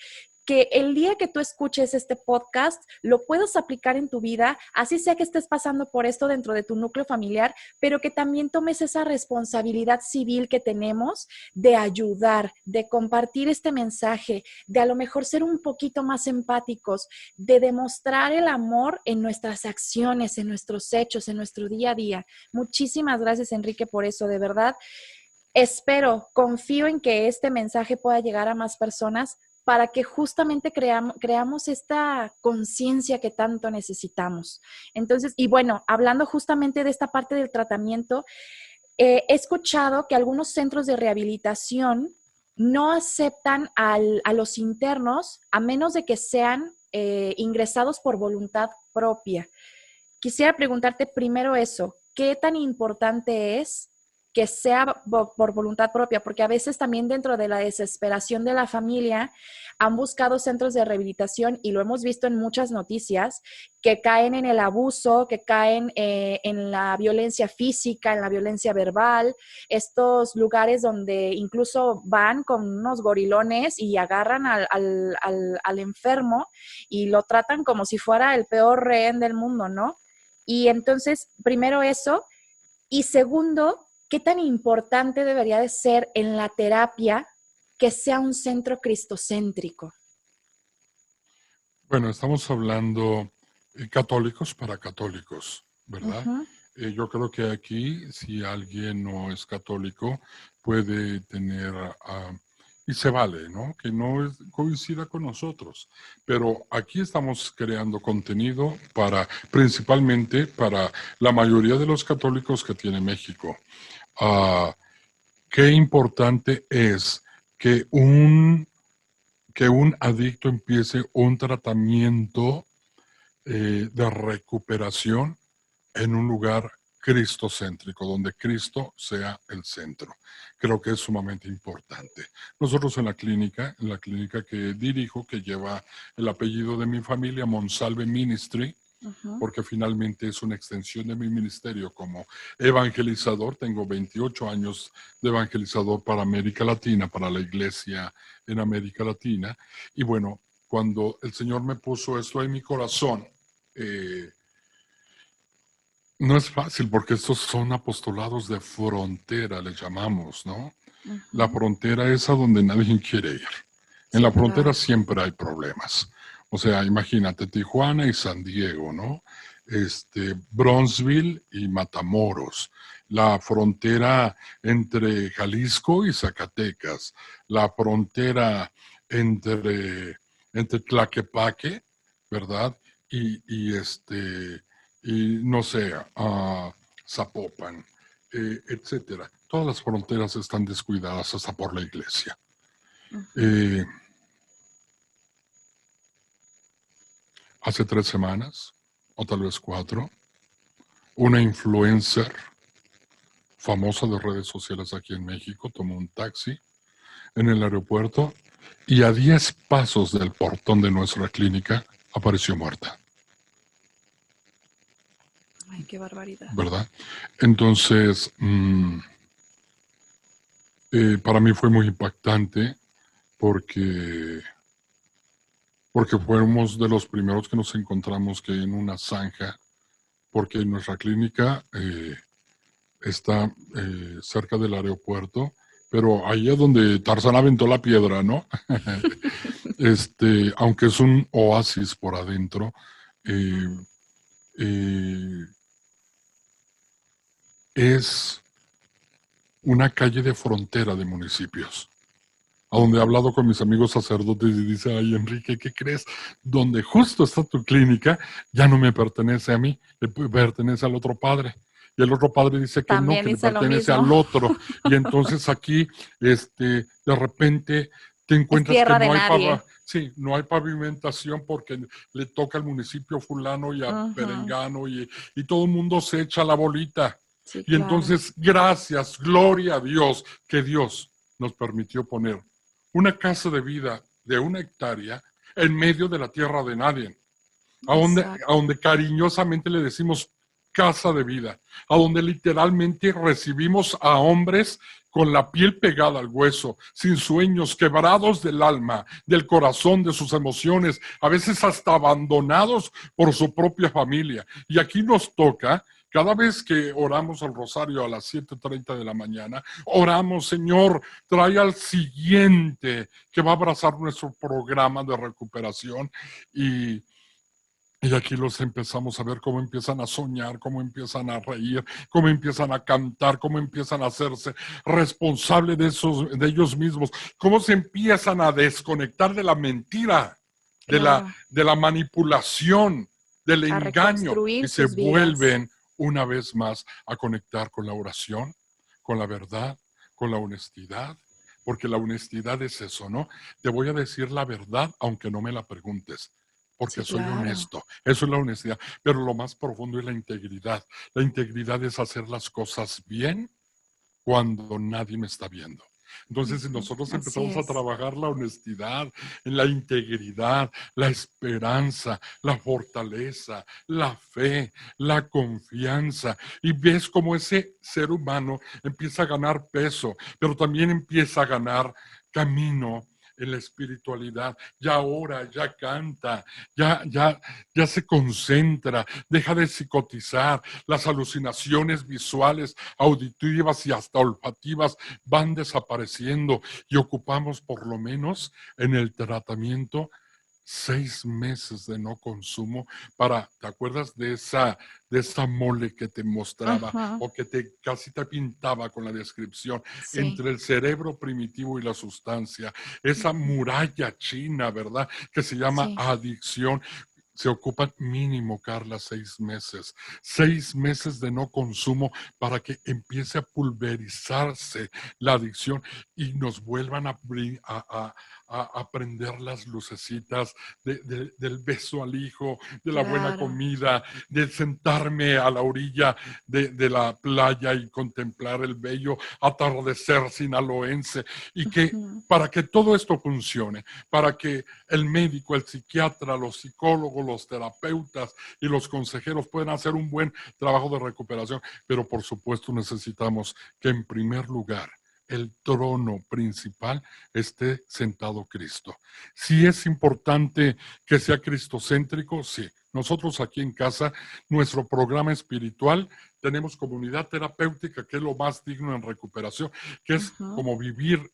Que el día que tú escuches este podcast lo puedas aplicar en tu vida, así sea que estés pasando por esto dentro de tu núcleo familiar, pero que también tomes esa responsabilidad civil que tenemos de ayudar, de compartir este mensaje, de a lo mejor ser un poquito más empáticos, de demostrar el amor en nuestras acciones, en nuestros hechos, en nuestro día a día. Muchísimas gracias, Enrique, por eso, de verdad. Espero, confío en que este mensaje pueda llegar a más personas para que justamente creamos esta conciencia que tanto necesitamos. Entonces, y bueno, hablando justamente de esta parte del tratamiento, he escuchado que algunos centros de rehabilitación no aceptan a los internos a menos de que sean ingresados por voluntad propia. Quisiera preguntarte primero eso, ¿qué tan importante es que sea por voluntad propia? Porque a veces también dentro de la desesperación de la familia han buscado centros de rehabilitación y lo hemos visto en muchas noticias, que caen en el abuso, que caen en la violencia física, en la violencia verbal, estos lugares donde incluso van con unos gorilones y agarran al enfermo y lo tratan como si fuera el peor rehén del mundo, ¿no? Y entonces, primero eso, y segundo, ¿qué tan importante debería de ser en la terapia que sea un centro cristocéntrico? Bueno, estamos hablando católicos para católicos, ¿verdad? Uh-huh. Yo creo que aquí, si alguien no es católico, puede tener, y se vale, ¿no? Que no coincida con nosotros. Pero aquí estamos creando contenido principalmente para la mayoría de los católicos que tiene México. Qué importante es que que un adicto empiece un tratamiento de recuperación en un lugar cristocéntrico, donde Cristo sea el centro. Creo que es sumamente importante. Nosotros en la clínica que dirijo, que lleva el apellido de mi familia, Monsalve Ministry, Uh-huh. porque finalmente es una extensión de mi ministerio como evangelizador. Tengo 28 años de evangelizador para América Latina, para la iglesia en América Latina. Y bueno, cuando el Señor me puso esto en mi corazón, no es fácil porque estos son apostolados de frontera, le llamamos, ¿no? La Uh-huh. frontera es a donde nadie quiere ir. En Sí, la frontera claro. siempre hay problemas. O sea, imagínate Tijuana y San Diego, ¿no? Bronzeville y Matamoros, la frontera entre Jalisco y Zacatecas, la frontera entre Tlaquepaque, ¿verdad? Y no sé, Zapopan, etcétera. Todas las fronteras están descuidadas hasta por la iglesia. Uh-huh. Eh, Hace 3 semanas, o tal vez 4, una influencer famosa de redes sociales aquí en México tomó un taxi en el aeropuerto y a 10 pasos del portón de nuestra clínica apareció muerta, Ay, qué barbaridad. ¿verdad? Entonces, para mí fue muy impactante porque porque fuimos de los primeros que nos encontramos que en una zanja, porque nuestra clínica está cerca del aeropuerto, pero ahí es donde Tarzán aventó la piedra, ¿no? Aunque es un oasis por adentro, eh, eh, es una calle de frontera de municipios, a donde he hablado con mis amigos sacerdotes y dice, ay, Enrique, ¿qué crees? Donde justo está tu clínica, ya no me pertenece a mí, le pertenece al otro padre. Y el otro padre dice que no, También que le hice lo pertenece mismo. al otro. Y entonces aquí, de repente te Es encuentras que tierra de nadie. no hay pavimentación porque le toca al municipio fulano y a Ujú. perengano y todo el mundo se echa la bolita. Sí, Y claro. entonces, gracias, gloria a Dios, que Dios nos permitió poner una casa de vida de 1 hectárea en medio de la tierra de nadie, a Exacto. donde cariñosamente le decimos casa de vida, a donde literalmente recibimos a hombres con la piel pegada al hueso, sin sueños, quebrados del alma, del corazón, de sus emociones, a veces hasta abandonados por su propia familia. Y aquí nos toca, cada vez que oramos el rosario a las 7:30 de la mañana, oramos, Señor, trae al siguiente que va a abrazar nuestro programa de recuperación y aquí los empezamos a ver cómo empiezan a soñar, cómo empiezan a reír, cómo empiezan a cantar, cómo empiezan a hacerse responsables de ellos mismos, cómo se empiezan a desconectar de la mentira, Claro. de la manipulación, del A engaño y reconstruir se sus vidas. vuelven una vez más a conectar con la oración, con la verdad, con la honestidad. Porque la honestidad es eso, ¿no? Te voy a decir la verdad aunque no me la preguntes porque Sí, soy claro. honesto. Eso es la honestidad. Pero lo más profundo es la integridad. La integridad es hacer las cosas bien cuando nadie me está viendo. Entonces, si Ujú. nosotros Así empezamos a es. trabajar la honestidad, en la integridad, la esperanza, la fortaleza, la fe, la confianza, y ves cómo ese ser humano empieza a ganar peso, pero también empieza a ganar camino en la espiritualidad, ya ora, ya canta, ya se concentra, deja de psicotizar, las alucinaciones visuales, auditivas y hasta olfativas van desapareciendo y ocupamos por lo menos en el tratamiento 6 meses de no consumo ¿te acuerdas de esa mole que te mostraba Ajá. o que casi te pintaba con la descripción Sí. entre el cerebro primitivo y la sustancia? Esa Ujú. muralla china, ¿verdad? Que se llama Sí. adicción. Se ocupan mínimo, Carla, 6 meses. 6 meses de no consumo para que empiece a pulverizarse la adicción y nos vuelvan a prender las lucecitas del beso al hijo, de la buena Claro. comida, de sentarme a la orilla de la playa y contemplar el bello atardecer sinaloense. Y que Ujú. para que todo esto funcione, para que el médico, el psiquiatra, los psicólogos, los terapeutas y los consejeros puedan hacer un buen trabajo de recuperación, pero por supuesto necesitamos que en primer lugar el trono principal esté sentado Cristo. Sí es importante que sea cristocéntrico, sí. Nosotros aquí en casa, nuestro programa espiritual, tenemos comunidad terapéutica, que es lo más digno en recuperación, que es Ujú. como vivir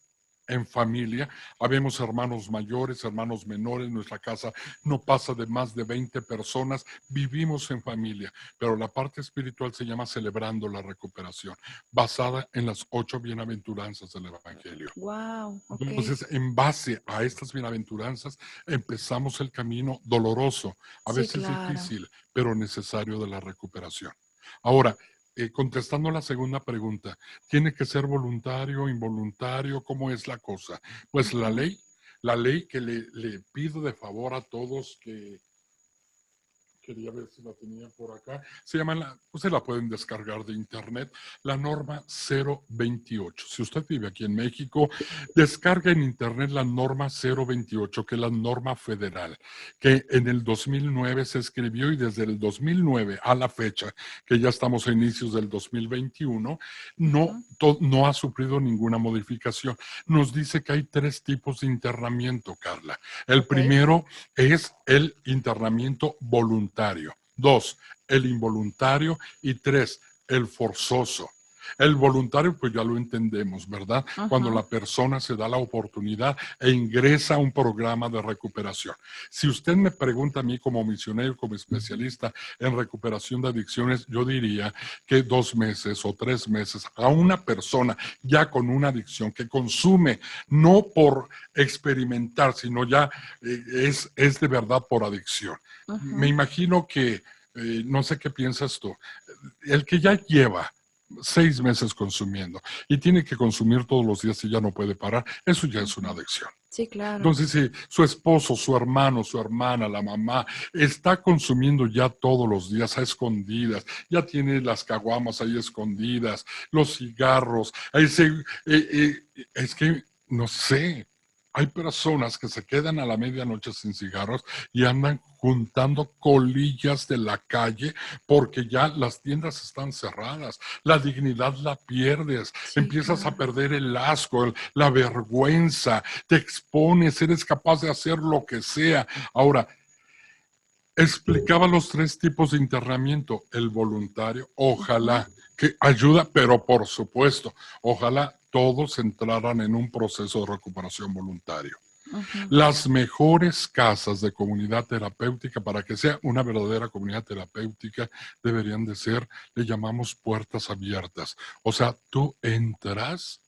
en familia. Habemos hermanos mayores, hermanos menores, nuestra casa no pasa de más de 20 personas, vivimos en familia, pero la parte espiritual se llama celebrando la recuperación, basada en las 8 bienaventuranzas del Evangelio. Wow. Ok. Entonces, en base a estas bienaventuranzas, empezamos el camino doloroso, a Sí, veces claro. difícil, pero necesario de la recuperación. Ahora, contestando la segunda pregunta, ¿tiene que ser voluntario, involuntario? ¿Cómo es la cosa? Pues la ley que le pido de favor a todos quería ver si la tenía por acá. Se llama, ustedes la pueden descargar de internet, la norma 028. Si usted vive aquí en México, descarga en internet la norma 028, que es la norma federal, que en el 2009 se escribió y desde el 2009 a la fecha, que ya estamos a inicios del 2021, no ha sufrido ninguna modificación. Nos dice que hay 3 tipos de internamiento, Carla. El primero es el internamiento voluntario. 2, el involuntario. Y 3, el forzoso. El voluntario, pues ya lo entendemos, ¿verdad? Cuando la persona se da la oportunidad e ingresa a un programa de recuperación. Si usted me pregunta a mí como misionero, como especialista en recuperación de adicciones, yo diría que 2 meses o 3 meses a una persona ya con una adicción que consume, no por experimentar, sino ya es de verdad por adicción. Me imagino que, no sé qué piensas tú, el que ya lleva 6 meses consumiendo y tiene que consumir todos los días y ya no puede parar, eso ya es una adicción. Sí, claro. Entonces, si su esposo, su hermano, su hermana, la mamá, está consumiendo ya todos los días a escondidas, ya tiene las caguamas ahí escondidas, los cigarros, es que, no sé, hay personas que se quedan a la medianoche sin cigarros y andan juntando colillas de la calle porque ya las tiendas están cerradas. La dignidad la pierdes, empiezas a perder el asco, la vergüenza, te expones, eres capaz de hacer lo que sea. Ahora, explicaba los 3 tipos de internamiento. El voluntario, ojalá que ayuda, pero por supuesto, ojalá todos entraran en un proceso de recuperación voluntario. Las mejores casas de comunidad terapéutica, para que sea una verdadera comunidad terapéutica, deberían de ser, le llamamos puertas abiertas. O sea, tú entras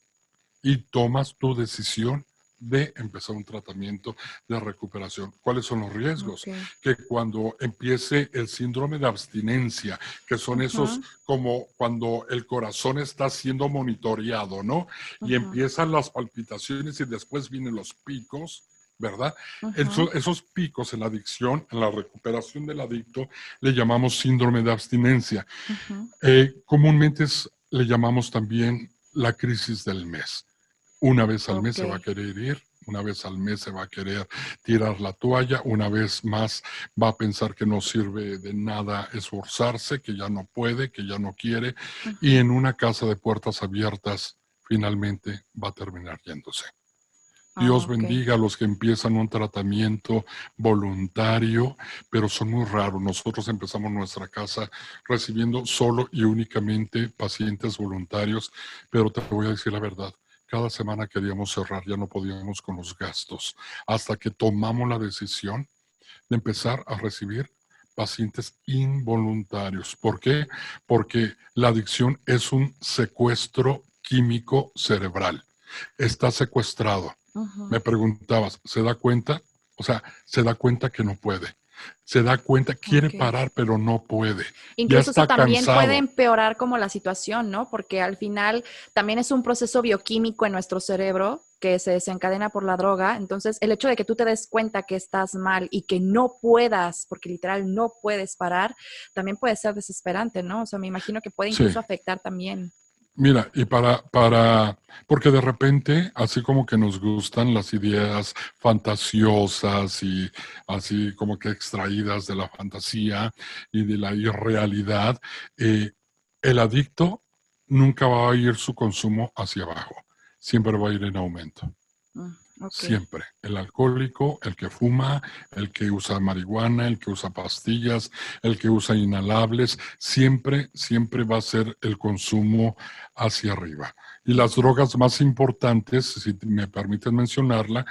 y tomas tu decisión de empezar un tratamiento de recuperación. ¿Cuáles son los riesgos? Que cuando empiece el síndrome de abstinencia, que son esos como cuando el corazón está siendo monitoreado, ¿no? Y empiezan las palpitaciones y después vienen los picos, ¿verdad? Esos picos en la adicción, en la recuperación del adicto, le llamamos síndrome de abstinencia. Comúnmente le llamamos también la crisis del mes. Una vez al mes se va a querer ir, una vez al mes se va a querer tirar la toalla, una vez más va a pensar que no sirve de nada esforzarse, que ya no puede, que ya no quiere, y en una casa de puertas abiertas finalmente va a terminar yéndose. Dios bendiga a los que empiezan un tratamiento voluntario, pero son muy raros. Nosotros empezamos nuestra casa recibiendo solo y únicamente pacientes voluntarios, pero te voy a decir la verdad. Cada semana queríamos cerrar, ya no podíamos con los gastos, hasta que tomamos la decisión de empezar a recibir pacientes involuntarios. ¿Por qué? Porque la adicción es un secuestro químico cerebral. Está secuestrado. Me preguntabas, ¿se da cuenta? O sea, se da cuenta que no puede. Se da cuenta, quiere parar, pero no puede. Incluso ya está eso también cansado. puede empeorar como la situación, ¿no? Porque al final también es un proceso bioquímico en nuestro cerebro que se desencadena por la droga. Entonces, el hecho de que tú te des cuenta que estás mal y que no puedas, porque literal no puedes parar, también puede ser desesperante, ¿no? O sea, me imagino que puede incluso afectar también. Mira, y porque de repente, así como que nos gustan las ideas fantasiosas y así como que extraídas de la fantasía y de la irrealidad, el adicto nunca va a ir su consumo hacia abajo, siempre va a ir en aumento. Siempre. El alcohólico, el que fuma, el que usa marihuana, el que usa pastillas, el que usa inhalables, siempre va a ser el consumo hacia arriba. Y las drogas más importantes, si me permiten mencionarla,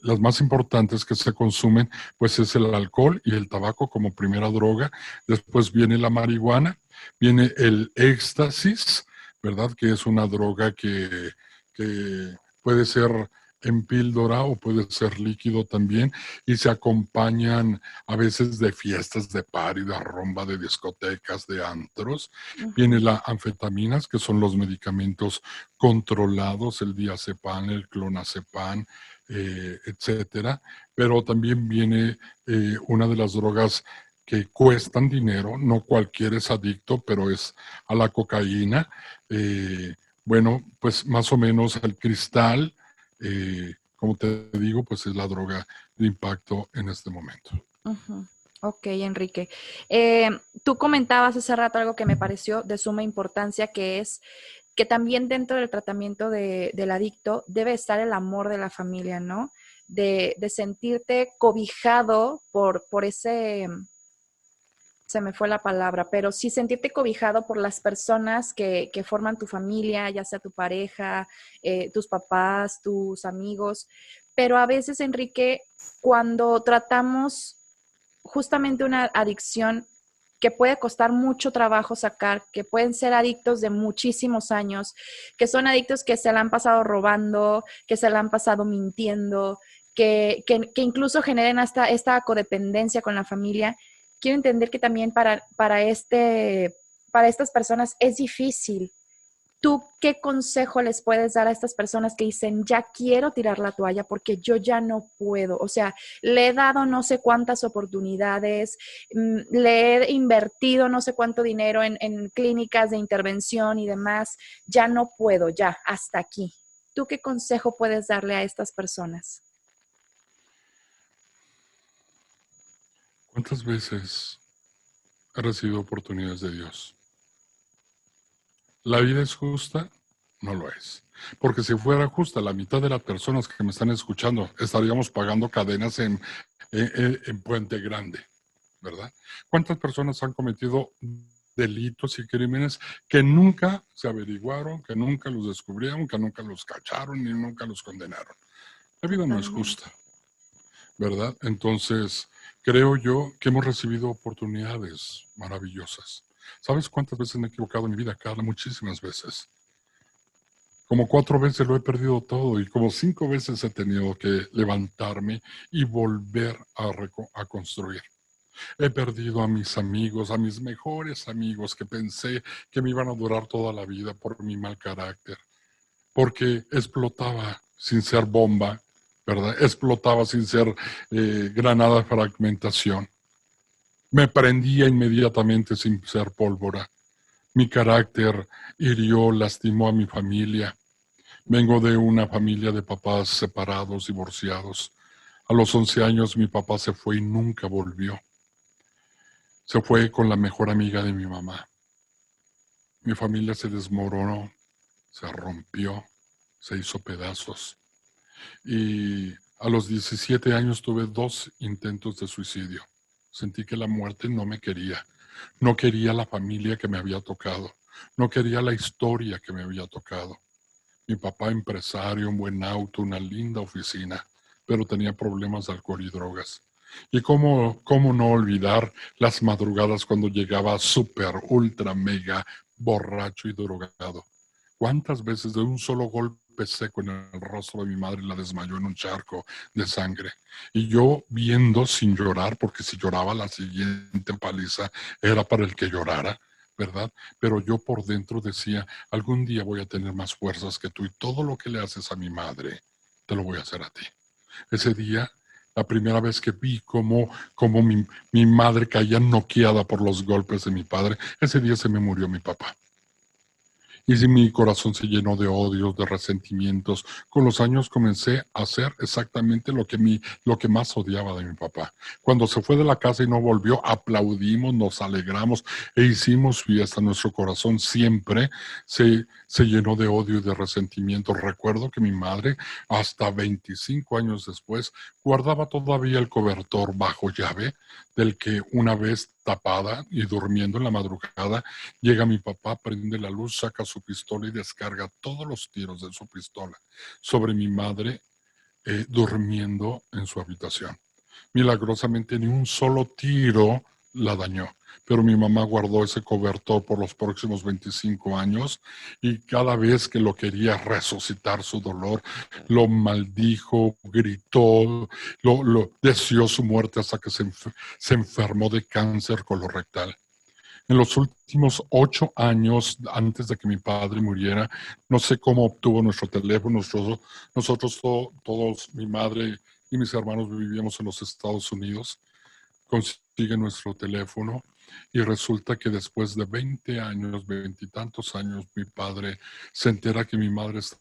las más importantes que se consumen, pues es el alcohol y el tabaco como primera droga. Después viene la marihuana, viene el éxtasis, ¿verdad? Que es una droga que puede ser en píldora o puede ser líquido también, y se acompañan a veces de fiestas de party, de rumba, de discotecas, de antros. Viene la anfetaminas, que son los medicamentos controlados, el diazepam, el clonazepam, etcétera. Pero también viene una de las drogas que cuestan dinero, no cualquiera es adicto, pero es a la cocaína. Bueno, pues más o menos el cristal, como te digo, pues es la droga de impacto en este momento. Ujú. Ok, Enrique. Tú comentabas hace rato algo que me pareció de suma importancia, que es que también dentro del tratamiento del adicto debe estar el amor de la familia, ¿no? De sentirte cobijado por ese, se me fue la palabra, pero sí sentirte cobijado por las personas que forman tu familia, ya sea tu pareja, tus papás, tus amigos. Pero a veces, Enrique, cuando tratamos justamente una adicción que puede costar mucho trabajo sacar, que pueden ser adictos de muchísimos años, que son adictos que se la han pasado robando, que se la han pasado mintiendo, que incluso generen hasta esta codependencia con la familia. Quiero entender que también para estas personas es difícil. ¿Tú qué consejo les puedes dar a estas personas que dicen, ya quiero tirar la toalla porque yo ya no puedo? O sea, le he dado no sé cuántas oportunidades, le he invertido no sé cuánto dinero en clínicas de intervención y demás, ya no puedo, ya, hasta aquí. ¿Tú qué consejo puedes darle a estas personas? ¿Cuántas veces he recibido oportunidades de Dios? ¿La vida es justa? No lo es. Porque si fuera justa, la mitad de las personas que me están escuchando estaríamos pagando cadenas en Puente Grande, ¿verdad? ¿Cuántas personas han cometido delitos y crímenes que nunca se averiguaron, que nunca los descubrieron, que nunca los cacharon ni nunca los condenaron? La vida no es Totalmente. justa, ¿verdad? Entonces, creo yo que hemos recibido oportunidades maravillosas. ¿Sabes cuántas veces me he equivocado en mi vida, Carla? Muchísimas veces. Como 4 veces lo he perdido todo y como 5 veces he tenido que levantarme y volver a construir. He perdido a mis amigos, a mis mejores amigos que pensé que me iban a durar toda la vida por mi mal carácter, porque explotaba sin ser bomba, ¿verdad? Explotaba sin ser granada de fragmentación. Me prendía inmediatamente sin ser pólvora. Mi carácter hirió, lastimó a mi familia. Vengo de una familia de papás separados, divorciados. A los 11 años mi papá se fue y nunca volvió. Se fue con la mejor amiga de mi mamá. Mi familia se desmoronó, se rompió, se hizo pedazos. Y a los 17 años tuve 2 intentos de suicidio. Sentí que la muerte no me quería. No quería la familia que me había tocado. No quería la historia que me había tocado. Mi papá empresario, un buen auto, una linda oficina, pero tenía problemas de alcohol y drogas. Y cómo no olvidar las madrugadas cuando llegaba súper, ultra, mega, borracho y drogado. ¿Cuántas veces de un solo golpe seco en el rostro de mi madre la desmayó en un charco de sangre? Y yo viendo sin llorar, porque si lloraba la siguiente paliza era para el que llorara, ¿verdad? Pero yo por dentro decía, algún día voy a tener más fuerzas que tú y todo lo que le haces a mi madre, te lo voy a hacer a ti. Ese día, la primera vez que vi cómo mi madre caía noqueada por los golpes de mi padre, ese día se me murió mi papá. Y si mi corazón se llenó de odios, de resentimientos, con los años comencé a hacer exactamente lo que más odiaba de mi papá. Cuando se fue de la casa y no volvió, aplaudimos, nos alegramos e hicimos fiesta. Nuestro corazón siempre se llenó de odio y de resentimiento. Recuerdo que mi madre, hasta 25 años después, guardaba todavía el cobertor bajo llave, del que una vez tapada y durmiendo en la madrugada, llega mi papá, prende la luz, saca su pistola y descarga todos los tiros de su pistola sobre mi madre, durmiendo en su habitación. Milagrosamente ni un solo tiro la dañó, pero mi mamá guardó ese cobertor por los próximos 25 años y cada vez que lo quería resucitar su dolor, lo maldijo, gritó, lo deseó su muerte hasta que se enfermó de cáncer colorectal. En los últimos 8 años, antes de que mi padre muriera, no sé cómo obtuvo nuestro teléfono. Nosotros todos, mi madre y mis hermanos vivíamos en los Estados Unidos. consigue nuestro teléfono y resulta que después de 20 años, 20 y tantos años, mi padre se entera que mi madre está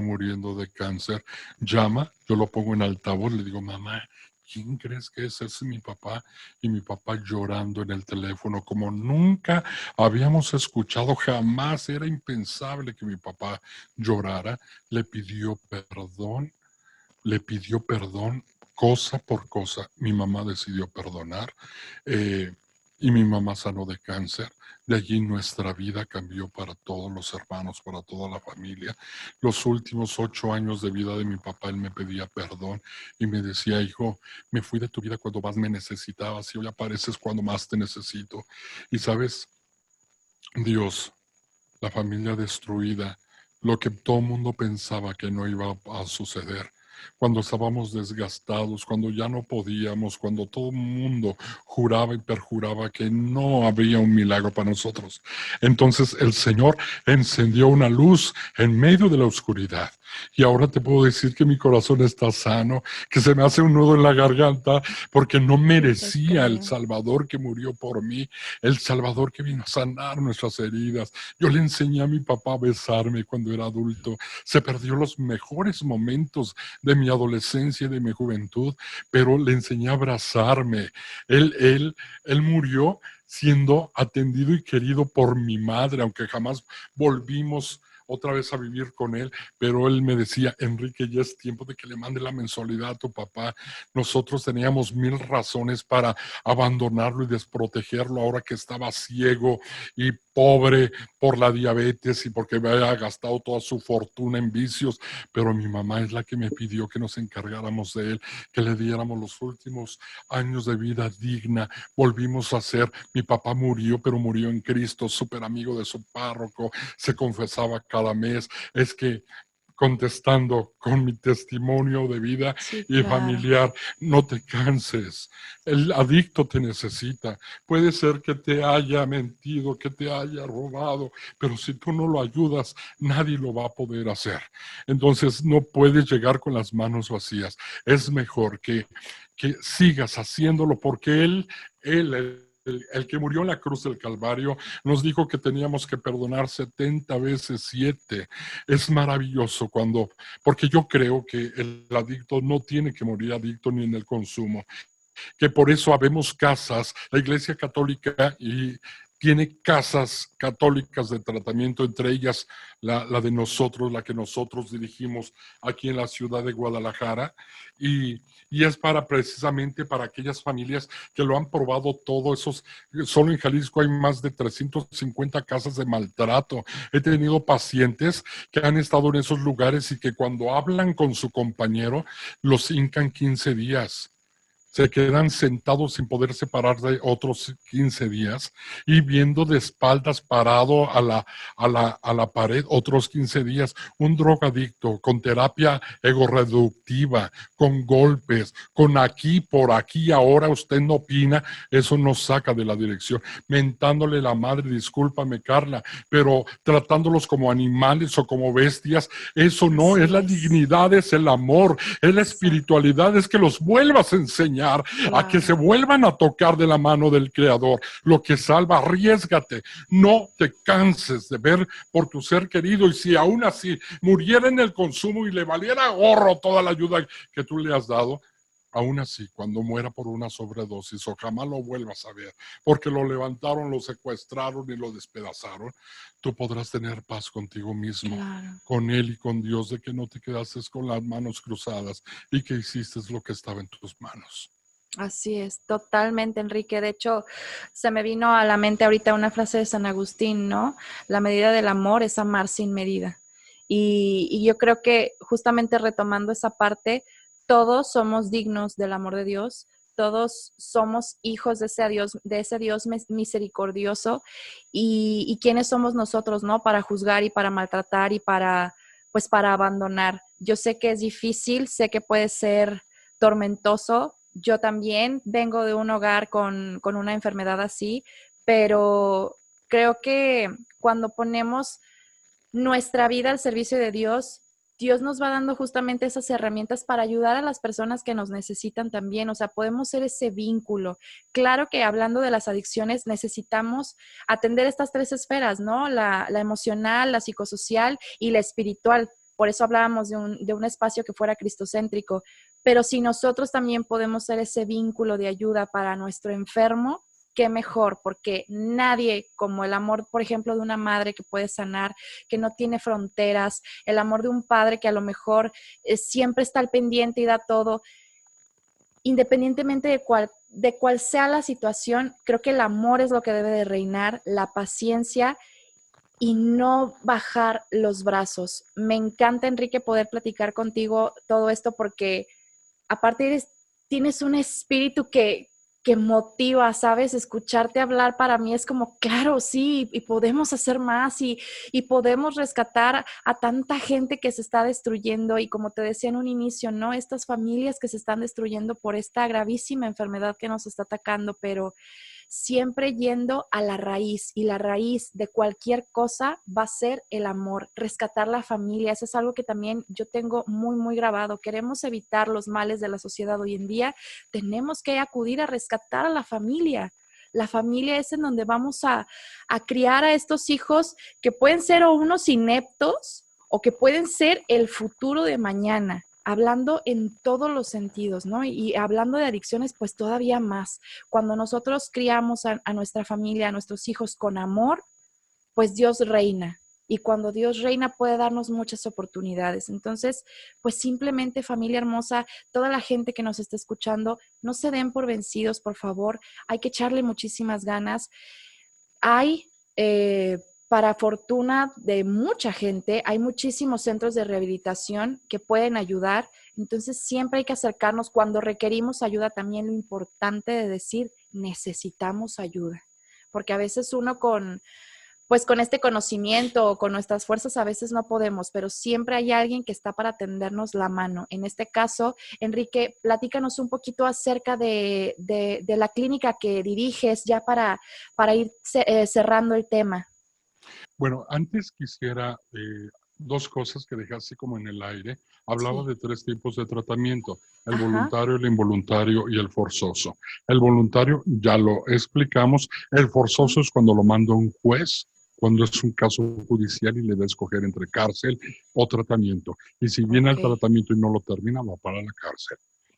muriendo de cáncer, llama, yo lo pongo en altavoz, le digo, mamá, ¿quién crees que es? Ese es mi papá. Y mi papá llorando en el teléfono, como nunca habíamos escuchado, jamás era impensable que mi papá llorara, le pidió perdón cosa por cosa. Mi mamá decidió perdonar eh, y mi mamá sanó de cáncer. De allí nuestra vida cambió para todos los hermanos, para toda la familia. Los últimos 8 años de vida de mi papá, él me pedía perdón y me decía, hijo, me fui de tu vida cuando más me necesitabas y hoy apareces cuando más te necesito. Y sabes, Dios, la familia destruida, lo que todo el mundo pensaba que no iba a suceder, cuando estábamos desgastados, cuando ya no podíamos, cuando todo el mundo juraba y perjuraba que no habría un milagro para nosotros. Entonces el Señor encendió una luz en medio de la oscuridad. Y ahora te puedo decir que mi corazón está sano, que se me hace un nudo en la garganta, porque no merecía el Salvador que murió por mí, el Salvador que vino a sanar nuestras heridas. Yo le enseñé a mi papá a besarme cuando era adulto. Se perdió los mejores momentos de mi adolescencia y de mi juventud, pero le enseñé a abrazarme. Él murió siendo atendido y querido por mi madre, aunque jamás volvimos otra vez a vivir con él, pero él me decía, Enrique, ya es tiempo de que le mande la mensualidad a tu papá. Nosotros teníamos 1000 razones para abandonarlo y desprotegerlo ahora que estaba ciego y pobre por la diabetes y porque había gastado toda su fortuna en vicios, pero mi mamá es la que me pidió que nos encargáramos de él, que le diéramos los últimos años de vida digna. Volvimos a ser, mi papá murió, pero murió en Cristo, súper amigo de su párroco, se confesaba cada mes. Es que contestando con mi testimonio de vida Sí, y claro. familiar, no te canses. El adicto te necesita. Puede ser que te haya mentido, que te haya robado, pero si tú no lo ayudas, nadie lo va a poder hacer. Entonces no puedes llegar con las manos vacías. Es mejor que sigas haciéndolo porque el que murió en la cruz del Calvario nos dijo que teníamos que perdonar 70 veces 7. Es maravilloso porque yo creo que el adicto no tiene que morir adicto ni en el consumo, que por eso habemos casas, la Iglesia Católica y tiene casas católicas de tratamiento, entre ellas la de nosotros, la que nosotros dirigimos aquí en la ciudad de Guadalajara, y es precisamente para aquellas familias que lo han probado todo. Solo en Jalisco hay más de 350 casas de maltrato. He tenido pacientes que han estado en esos lugares y que cuando hablan con su compañero, los hincan 15 días. Se quedan sentados sin poder separar de otros 15 días y viendo de espaldas parado a la pared otros 15 días. Un drogadicto con terapia egorreductiva, con golpes, con aquí, por aquí, ahora usted no opina, eso nos saca de la dirección. Mentándole la madre, discúlpame Carla, pero tratándolos como animales o como bestias, eso no es la dignidad, es el amor, es la espiritualidad, es que los vuelvas a enseñar, a que se vuelvan a tocar de la mano del Creador. Lo que salva, arriésgate, no te canses de ver por tu ser querido, y si aún así muriera en el consumo y le valiera gorro toda la ayuda que tú le has dado, aún así, cuando muera por una sobredosis o jamás lo vuelvas a ver, porque lo levantaron, lo secuestraron y lo despedazaron, tú podrás tener paz contigo mismo, Claro. con Él y con Dios, de que no te quedaste con las manos cruzadas y que hiciste lo que estaba en tus manos. Así es, totalmente, Enrique. De hecho, se me vino a la mente ahorita una frase de San Agustín, ¿no? La medida del amor es amar sin medida. Y yo creo que justamente retomando esa parte, todos somos dignos del amor de Dios, todos somos hijos de ese Dios misericordioso. Y quiénes somos nosotros, ¿no? Para juzgar y para maltratar y pues para abandonar. Yo sé que es difícil, sé que puede ser tormentoso. Yo también vengo de un hogar con una enfermedad así, pero creo que cuando ponemos nuestra vida al servicio de Dios, Dios nos va dando justamente esas herramientas para ayudar a las personas que nos necesitan también. O sea, podemos ser ese vínculo. Claro que hablando de las adicciones, necesitamos atender estas tres esferas, ¿no? La emocional, la psicosocial y la espiritual. Por eso hablábamos de un espacio que fuera cristocéntrico. Pero si nosotros también podemos ser ese vínculo de ayuda para nuestro enfermo, qué mejor, porque nadie como el amor, por ejemplo, de una madre que puede sanar, que no tiene fronteras, el amor de un padre que a lo mejor siempre está al pendiente y da todo, independientemente de cuál sea la situación, creo que el amor es lo que debe de reinar, la paciencia y no bajar los brazos. Me encanta, Enrique, poder platicar contigo todo esto porque aparte tienes un espíritu que motiva, ¿sabes? Escucharte hablar para mí es como, claro, sí, y podemos hacer más y podemos rescatar a tanta gente que se está destruyendo y como te decía en un inicio, ¿no? Estas familias que se están destruyendo por esta gravísima enfermedad que nos está atacando, pero siempre yendo a la raíz y la raíz de cualquier cosa va a ser el amor, rescatar la familia. Eso es algo que también yo tengo muy, muy grabado. Queremos evitar los males de la sociedad hoy en día, tenemos que acudir a rescatar a la familia. La familia es en donde vamos a criar a estos hijos que pueden ser o unos ineptos o que pueden ser el futuro de mañana, hablando en todos los sentidos, ¿no? Y hablando de adicciones, pues todavía más. Cuando nosotros criamos a nuestra familia, a nuestros hijos con amor, pues Dios reina. Y cuando Dios reina puede darnos muchas oportunidades. Entonces, pues simplemente familia hermosa, toda la gente que nos está escuchando, no se den por vencidos, por favor. Hay que echarle muchísimas ganas. Hay, para fortuna de mucha gente, hay muchísimos centros de rehabilitación que pueden ayudar. Entonces, siempre hay que acercarnos. Cuando requerimos ayuda, también lo importante de decir, necesitamos ayuda. Porque a veces uno pues con este conocimiento o con nuestras fuerzas a veces no podemos, pero siempre hay alguien que está para tendernos la mano. En este caso, Enrique, platícanos un poquito acerca de la clínica que diriges ya para ir cerrando el tema. Bueno, antes quisiera dos cosas que dejé así como en el aire. Hablaba Sí. de tres tipos de tratamiento: el Ajá. voluntario, el involuntario y el forzoso. El voluntario ya lo explicamos. El Ujú. forzoso es cuando lo manda un juez, cuando es un caso judicial y le da a escoger entre cárcel o tratamiento. Y si viene Ok. al tratamiento y no lo termina, va para la cárcel.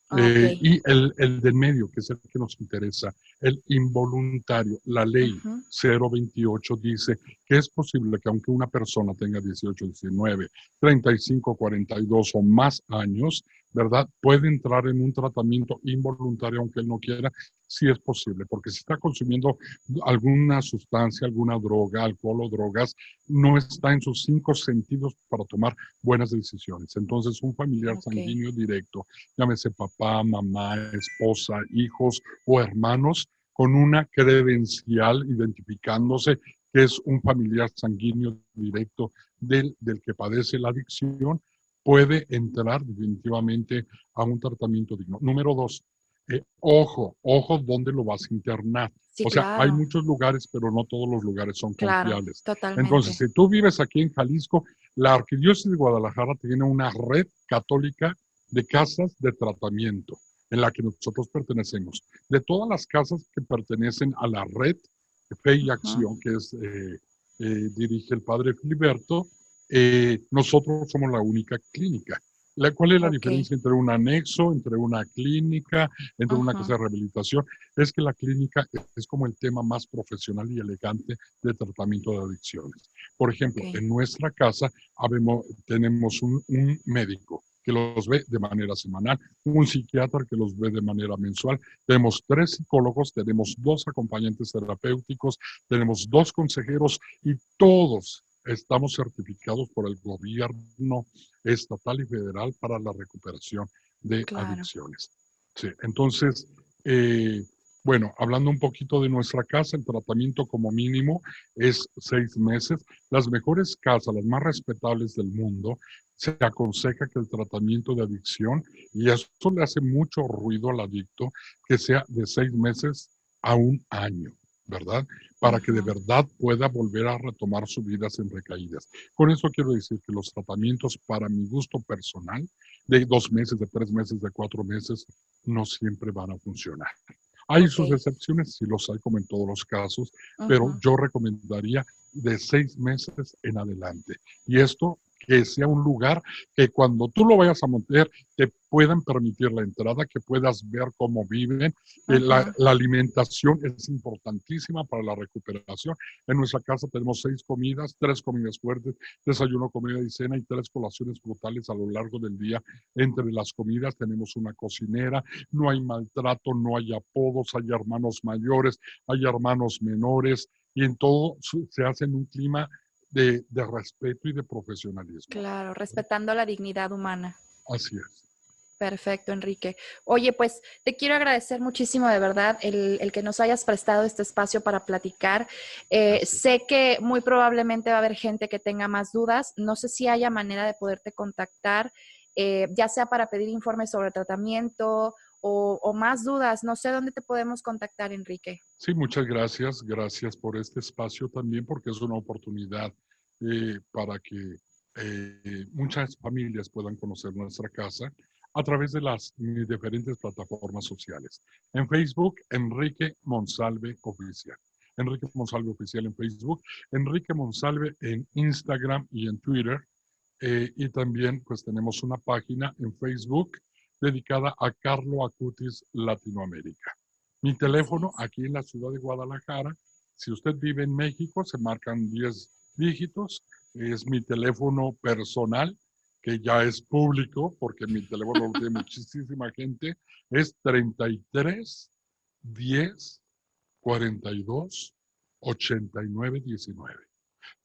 Ok. Y el del medio, que es el que nos interesa, el involuntario. La ley Ujú. 028 dice que es posible que aunque una persona tenga 18, 19, 35, 42 o más años, ¿verdad? Puede entrar en un tratamiento involuntario aunque él no quiera, sí es posible, porque si está consumiendo alguna sustancia, alguna droga, alcohol o drogas, no está en sus cinco sentidos para tomar buenas decisiones. Entonces, un familiar Ok. sanguíneo directo, llámese papá, mamá, esposa, hijos o hermanos, con una credencial identificándose que es un familiar sanguíneo directo del que padece la adicción, puede entrar definitivamente a un tratamiento digno. Número dos, ojo, ¿dónde lo vas a internar? Sí, O sea, hay claro. muchos lugares, pero no todos los lugares son Claro. confiables. Entonces, Totalmente. si tú vives aquí en Jalisco, la Arquidiócesis de Guadalajara tiene una red católica de casas de tratamiento en la que nosotros pertenecemos. De todas las casas que pertenecen a la red Fe y Ujú. Acción, que es, dirige el padre Filiberto, nosotros somos la única clínica. ¿Cuál es la Ok. diferencia entre un anexo, entre una clínica, entre una Ujú. casa de rehabilitación? Es que la clínica es como el tema más profesional y elegante de tratamiento de adicciones. Por Ok. ejemplo, en nuestra casa tenemos un médico que los ve de manera semanal, un psiquiatra que los ve de manera mensual, tenemos 3 psicólogos, tenemos 2 acompañantes terapéuticos, tenemos 2 consejeros y todos estamos certificados por el gobierno estatal y federal para la recuperación de Claro. adicciones. Sí, entonces, eh, bueno, hablando un poquito de nuestra casa, el tratamiento como mínimo es 6 meses. Las mejores casas, las más respetables del mundo, se aconseja que el tratamiento de adicción, y eso le hace mucho ruido al adicto, que sea de 6 meses a un año. ¿verdad? Para que de Ujú. verdad pueda volver a retomar su vida sin recaídas. Con eso quiero decir que los tratamientos, para mi gusto personal, de 2 meses, de 3 meses, de 4 meses, no siempre van a funcionar. Hay Ok. sus excepciones, sí los hay como en todos los casos, pero Ujú. yo recomendaría de 6 meses en adelante. Y esto que sea un lugar que cuando tú lo vayas a montar te puedan permitir la entrada, que puedas ver cómo viven. Ujú. La alimentación es importantísima para la recuperación. En nuestra casa tenemos 6 comidas, 3 comidas fuertes, desayuno, comida y cena y 3 colaciones brutales a lo largo del día. Entre las comidas tenemos una cocinera, no hay maltrato, no hay apodos, hay hermanos mayores, hay hermanos menores y en todo se hace en un clima de respeto y de profesionalismo. Claro, respetando la dignidad humana. Así es. Perfecto, Enrique. Oye, pues te quiero agradecer muchísimo de verdad el que nos hayas prestado este espacio para platicar. Así es. Sé que muy probablemente va a haber gente que tenga más dudas. No sé si haya manera de poderte contactar, ya sea para pedir informes sobre tratamiento o más dudas. No sé dónde te podemos contactar, Enrique. Sí, muchas gracias. Gracias por este espacio también, porque es una oportunidad para que muchas familias puedan conocer nuestra casa a través de las diferentes plataformas sociales. En Facebook, Enrique Monsalve Oficial. Enrique Monsalve Oficial en Facebook, Enrique Monsalve en Instagram y en Twitter. Y también pues tenemos una página en Facebook dedicada a Carlo Acutis Latinoamérica. Mi Así teléfono es. aquí en la ciudad de Guadalajara, si usted vive en México, se marcan 10 dígitos, es mi teléfono personal, que ya es público, porque mi teléfono lo tiene muchísima gente, es 33 10 42 89 19.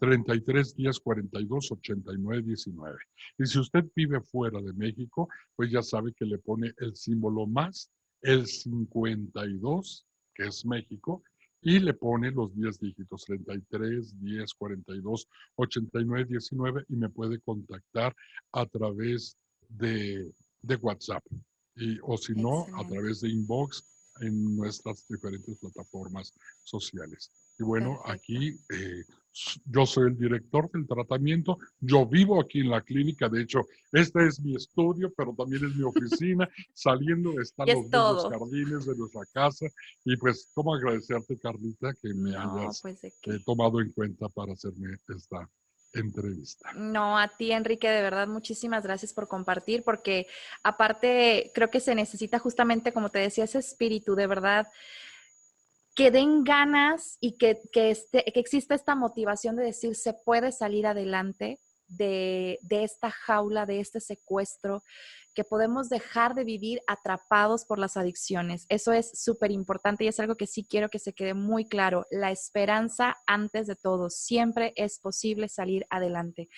33 10 42 89 19. Y si usted vive fuera de México, pues ya sabe que le pone el símbolo más, el 52, que es México, y le pone los 10 dígitos, 33 10 42 89 19, y me puede contactar a través de WhatsApp. O si no, a Excelente. través de inbox en nuestras diferentes plataformas sociales. Y bueno, Perfecto. aquí yo soy el director del tratamiento, yo vivo aquí en la clínica, de hecho, este es mi estudio, pero también es mi oficina, saliendo Y están es los bellos todo. jardines de nuestra casa, y pues, ¿cómo agradecerte, Carlita, que me No, hayas pues de qué. tomado en cuenta para hacerme esta entrevista? No, a ti, Enrique, de verdad, muchísimas gracias por compartir, porque aparte creo que se necesita justamente, como te decía, ese espíritu de verdad, que den ganas y que exista esta motivación de decir, se puede salir adelante de esta jaula, de este secuestro, que podemos dejar de vivir atrapados por las adicciones. Eso es súper importante y es algo que sí quiero que se quede muy claro. La esperanza antes de todo, siempre es posible salir adelante.